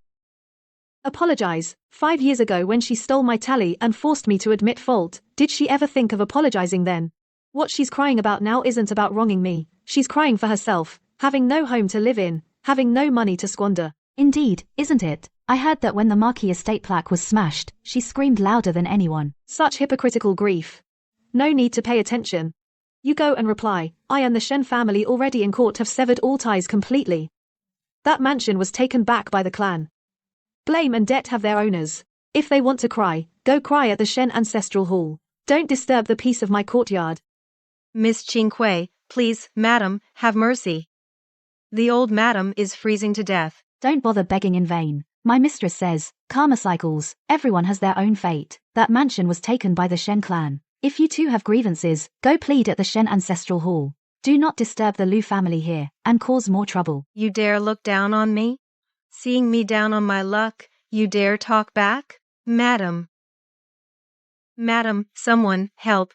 Apologize? 5 years ago when she stole my tally and forced me to admit fault, did she ever think of apologizing then? What she's crying about now isn't about wronging me, she's crying for herself, having no home to live in, having no money to squander.
Indeed, isn't it? I heard that when the Marquis estate plaque was smashed, she screamed louder than anyone.
Such hypocritical grief. No need to pay attention. You go and reply, I and the Shen family already in court have severed all ties completely. That mansion was taken back by the clan. Blame and debt have their owners. If they want to cry, go cry at the Shen Ancestral Hall. Don't disturb the peace of my courtyard.
Miss Qinghui, please, madam, have mercy. The old madam is freezing to death.
Don't bother begging in vain. My mistress says, karma cycles, everyone has their own fate. That mansion was taken by the Shen clan. If you too have grievances, go plead at the Shen Ancestral Hall. Do not disturb the Lu family here, and cause more trouble.
You dare look down on me? Seeing me down on my luck, you dare talk back? Madam. Madam, someone, help.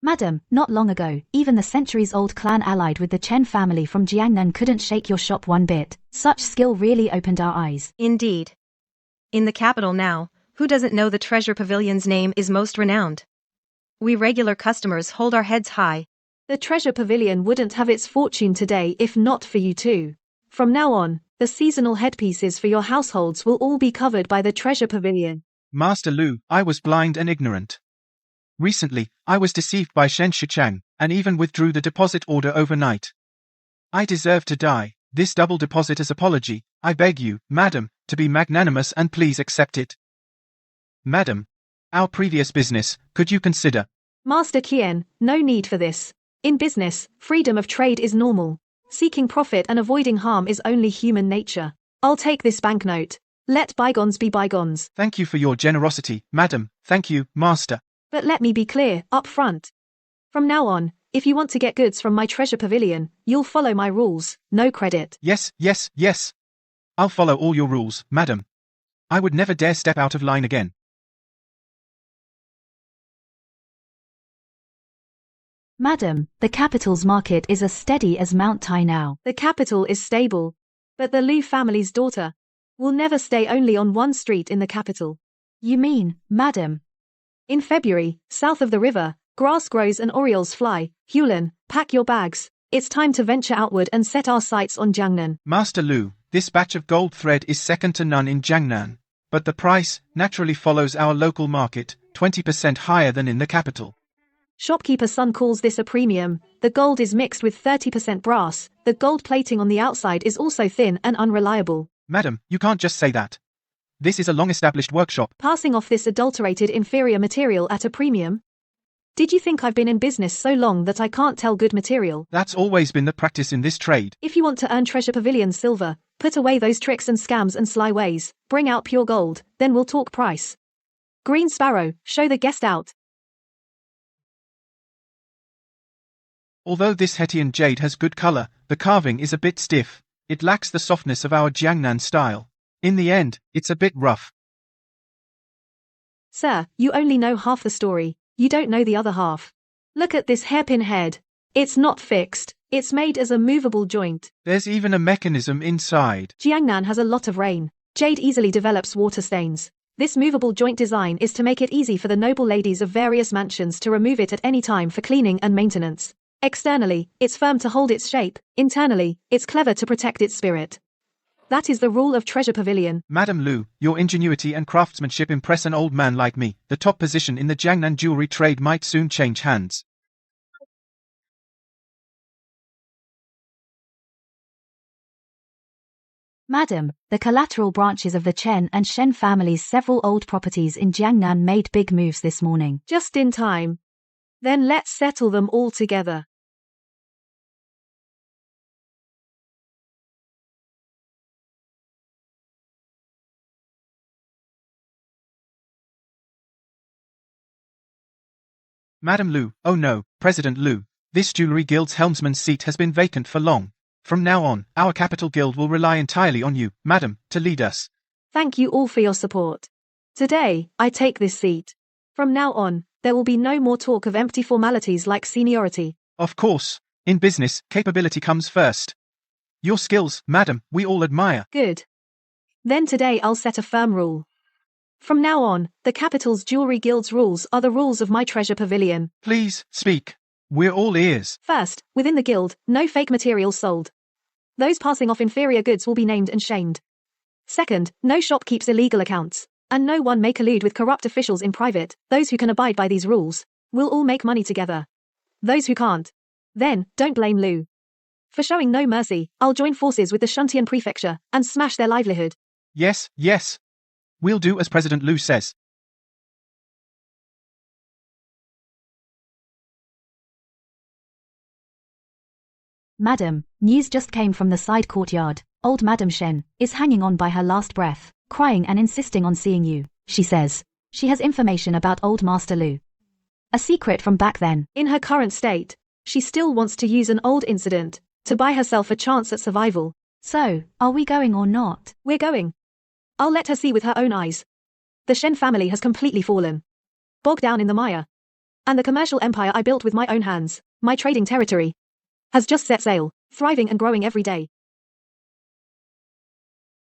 Madam, not long ago, even the centuries-old clan allied with the Chen family from Jiangnan couldn't shake your shop one bit. Such skill really opened our eyes.
Indeed. In the capital now, who doesn't know the Treasure Pavilion's name is most renowned? We regular customers hold our heads high.
The Treasure Pavilion wouldn't have its fortune today if not for you too. From now on, the seasonal headpieces for your households will all be covered by the Treasure Pavilion.
Master Lu, I was blind and ignorant. Recently, I was deceived by Shen Shichang, and even withdrew the deposit order overnight. I deserve to die. This double deposit as apology. I beg you, madam, to be magnanimous and please accept it. Madam, our previous business, could you consider?
Master Qian, no need for this. In business, freedom of trade is normal. Seeking profit and avoiding harm is only human nature. I'll take this banknote. Let bygones be bygones.
Thank you for your generosity, madam. Thank you, master.
But let me be clear, up front. From now on, if you want to get goods from my Treasure Pavilion, you'll follow my rules, no credit.
Yes, yes, yes. I'll follow all your rules, madam. I would never dare step out of line again.
Madam, the capital's market is as steady as Mount Tai now.
The capital is stable. But the Lu family's daughter will never stay only on one street in the capital.
You mean, madam?
In February, south of the river, grass grows and orioles fly. Hulan, pack your bags. It's time to venture outward and set our sights on Jiangnan.
Master Lu, this batch of gold thread is second to none in Jiangnan. But the price naturally follows our local market, 20% higher than in the capital.
Shopkeeper Sun calls this a premium. The gold is mixed with 30% brass. The gold plating on the outside is also thin and unreliable.
Madam, you can't just say that. This is a long-established workshop.
Passing off this adulterated inferior material at a premium? Did you think I've been in business so long that I can't tell good material?
That's always been the practice in this trade.
If you want to earn Treasure Pavilion silver, put away those tricks and scams and sly ways, bring out pure gold, then we'll talk price. Green Sparrow, show the guest out.
Although this Hetian jade has good color, the carving is a bit stiff. It lacks the softness of our Jiangnan style. In the end, it's a bit rough.
Sir, you only know half the story. You don't know the other half. Look at this hairpin head. It's not fixed. It's made as a movable joint.
There's even a mechanism inside.
Jiangnan has a lot of rain. Jade easily develops water stains. This movable joint design is to make it easy for the noble ladies of various mansions to remove it at any time for cleaning and maintenance. Externally, it's firm to hold its shape. Internally, it's clever to protect its spirit. That is the rule of Treasure Pavilion.
Madam Lu, your ingenuity and craftsmanship impress an old man like me. The top position in the Jiangnan jewelry trade might soon change hands.
Madam, the collateral branches of the Chen and Shen families' several old properties in Jiangnan made big moves this morning.
Just in time. Then let's settle them all together.
Madam Lu, oh no, President Lu, this jewelry guild's helmsman's seat has been vacant for long. From now on, our capital guild will rely entirely on you, madam, to lead us.
Thank you all for your support. Today, I take this seat. From now on, there will be no more talk of empty formalities like seniority.
Of course, in business, capability comes first. Your skills, madam, we all admire.
Good. Then today I'll set a firm rule. From now on, the capital's jewelry guild's rules are the rules of my Treasure Pavilion.
Please, speak. We're all ears.
First, within the guild, no fake materials sold. Those passing off inferior goods will be named and shamed. Second, no shop keeps illegal accounts, and no one may collude with corrupt officials in private. Those who can abide by these rules will all make money together. Those who can't, then don't blame Lu. For showing no mercy, I'll join forces with the Shuntian prefecture and smash their livelihood.
Yes, yes. We'll do as President Lu says.
Madam, news just came from the side courtyard. Old Madam Shen is hanging on by her last breath, crying and insisting on seeing you. She says she has information about old Master Lu. A secret from back then.
In her current state, she still wants to use an old incident to buy herself a chance at survival.
So, are we going or not?
We're going. I'll let her see with her own eyes. The Shen family has completely fallen, bogged down in the mire. And the commercial empire I built with my own hands, my trading territory, has just set sail, thriving and growing every day.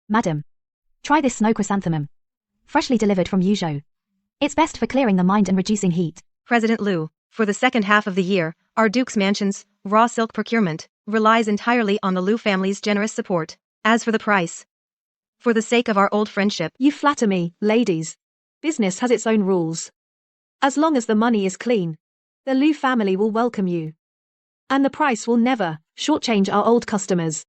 Madam, try this snow chrysanthemum. Freshly delivered from Yuzhou. It's best for clearing the mind and reducing heat.
President Lu, for the second half of the year, our Duke's Mansion's raw silk procurement relies entirely on the Lu family's generous support. As for the price, for the sake of our old friendship.
You flatter me, ladies. Business has its own rules. As long as the money is clean, the Lu family will welcome you. And the price will never shortchange our old customers.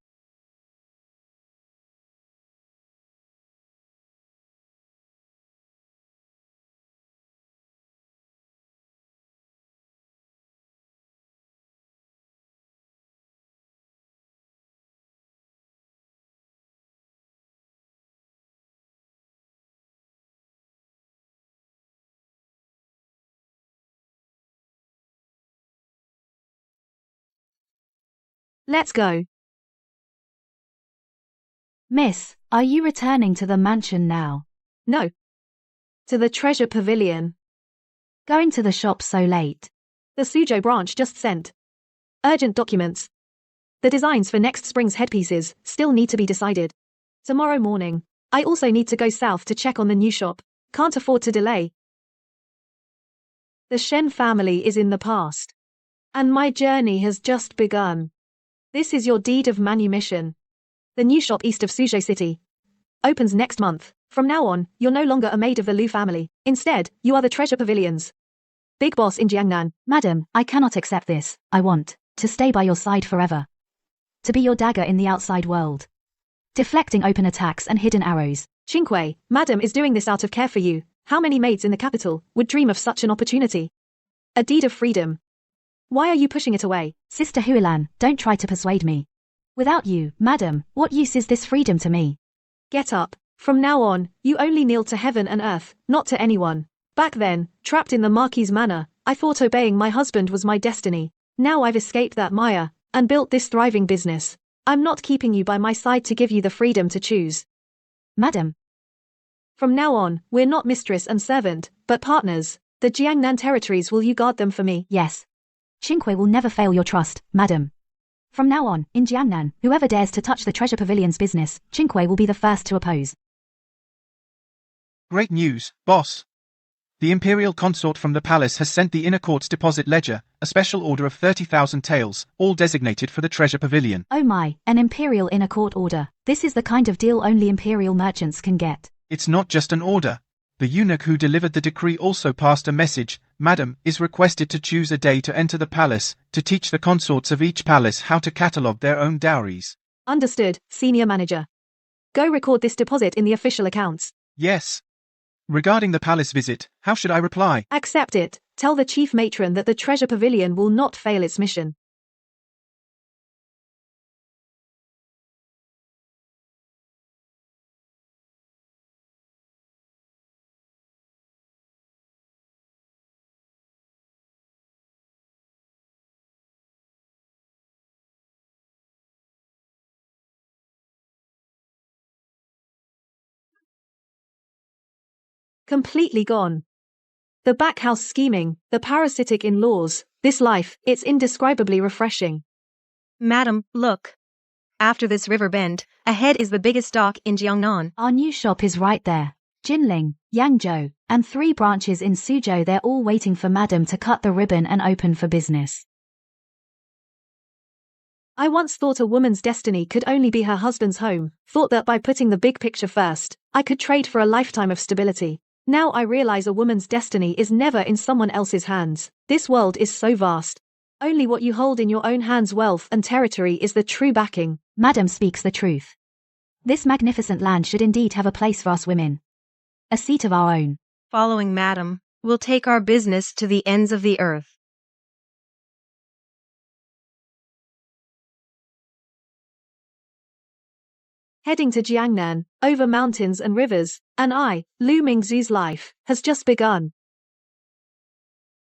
Let's go.
Miss, are you returning to the mansion now?
No. To the treasure pavilion.
Going to the shop so late?
The Suzhou branch just sent urgent documents. The designs for next spring's headpieces still need to be decided. Tomorrow morning, I also need to go south to check on the new shop. Can't afford to delay. The Shen family is in the past, and my journey has just begun. This is your deed of manumission. The new shop east of Suzhou City opens next month. From now on, you're no longer a maid of the Lu family. Instead, you are the treasure pavilion's big boss in Jiangnan.
Madam, I cannot accept this. I want to stay by your side forever. To be your dagger in the outside world, deflecting open attacks and hidden arrows.
Qinghui, Madam is doing this out of care for you. How many maids in the capital would dream of such an opportunity? A deed of freedom. Why are you pushing it away?
Sister Huilan, don't try to persuade me. Without you, madam, what use is this freedom to me?
Get up. From now on, you only kneel to heaven and earth, not to anyone. Back then, trapped in the Marquis manor, I thought obeying my husband was my destiny. Now I've escaped that mire and built this thriving business. I'm not keeping you by my side to give you the freedom to choose.
Madam.
From now on, we're not mistress and servant, but partners. The Jiangnan territories, will you guard them for me?
Yes. Qinghui will never fail your trust, madam. From now on, in Jiangnan, whoever dares to touch the treasure pavilion's business, Qinghui will be the first to oppose.
Great news, boss. The imperial consort from the palace has sent the inner court's deposit ledger, a special order of 30,000 taels, all designated for the treasure pavilion.
Oh my, an imperial inner court order. This is the kind of deal only imperial merchants can get.
It's not just an order. The eunuch who delivered the decree also passed a message. Madam is requested to choose a day to enter the palace, to teach the consorts of each palace how to catalogue their own dowries.
Understood, senior manager. Go record this deposit in the official accounts.
Yes. Regarding the palace visit, how should I reply?
Accept it. Tell the chief matron that the treasure pavilion will not fail its mission. Completely gone. The backhouse scheming, the parasitic in-laws, this life, it's indescribably refreshing.
Madam, look. After this river bend, ahead is the biggest dock in Jiangnan.
Our new shop is right there. Jinling, Yangzhou, and 3 branches in Suzhou, they're all waiting for madam to cut the ribbon and open for business.
I once thought a woman's destiny could only be her husband's home, thought that by putting the big picture first, I could trade for a lifetime of stability. Now I realize a woman's destiny is never in someone else's hands. This world is so vast. Only what you hold in your own hands, wealth and territory, is the true backing.
Madam speaks the truth. This magnificent land should indeed have a place for us women. A seat of our own.
Following Madam, we'll take our business to the ends of the earth.
Heading to Jiangnan, over mountains and rivers, and Lu Mingzu's life has just begun.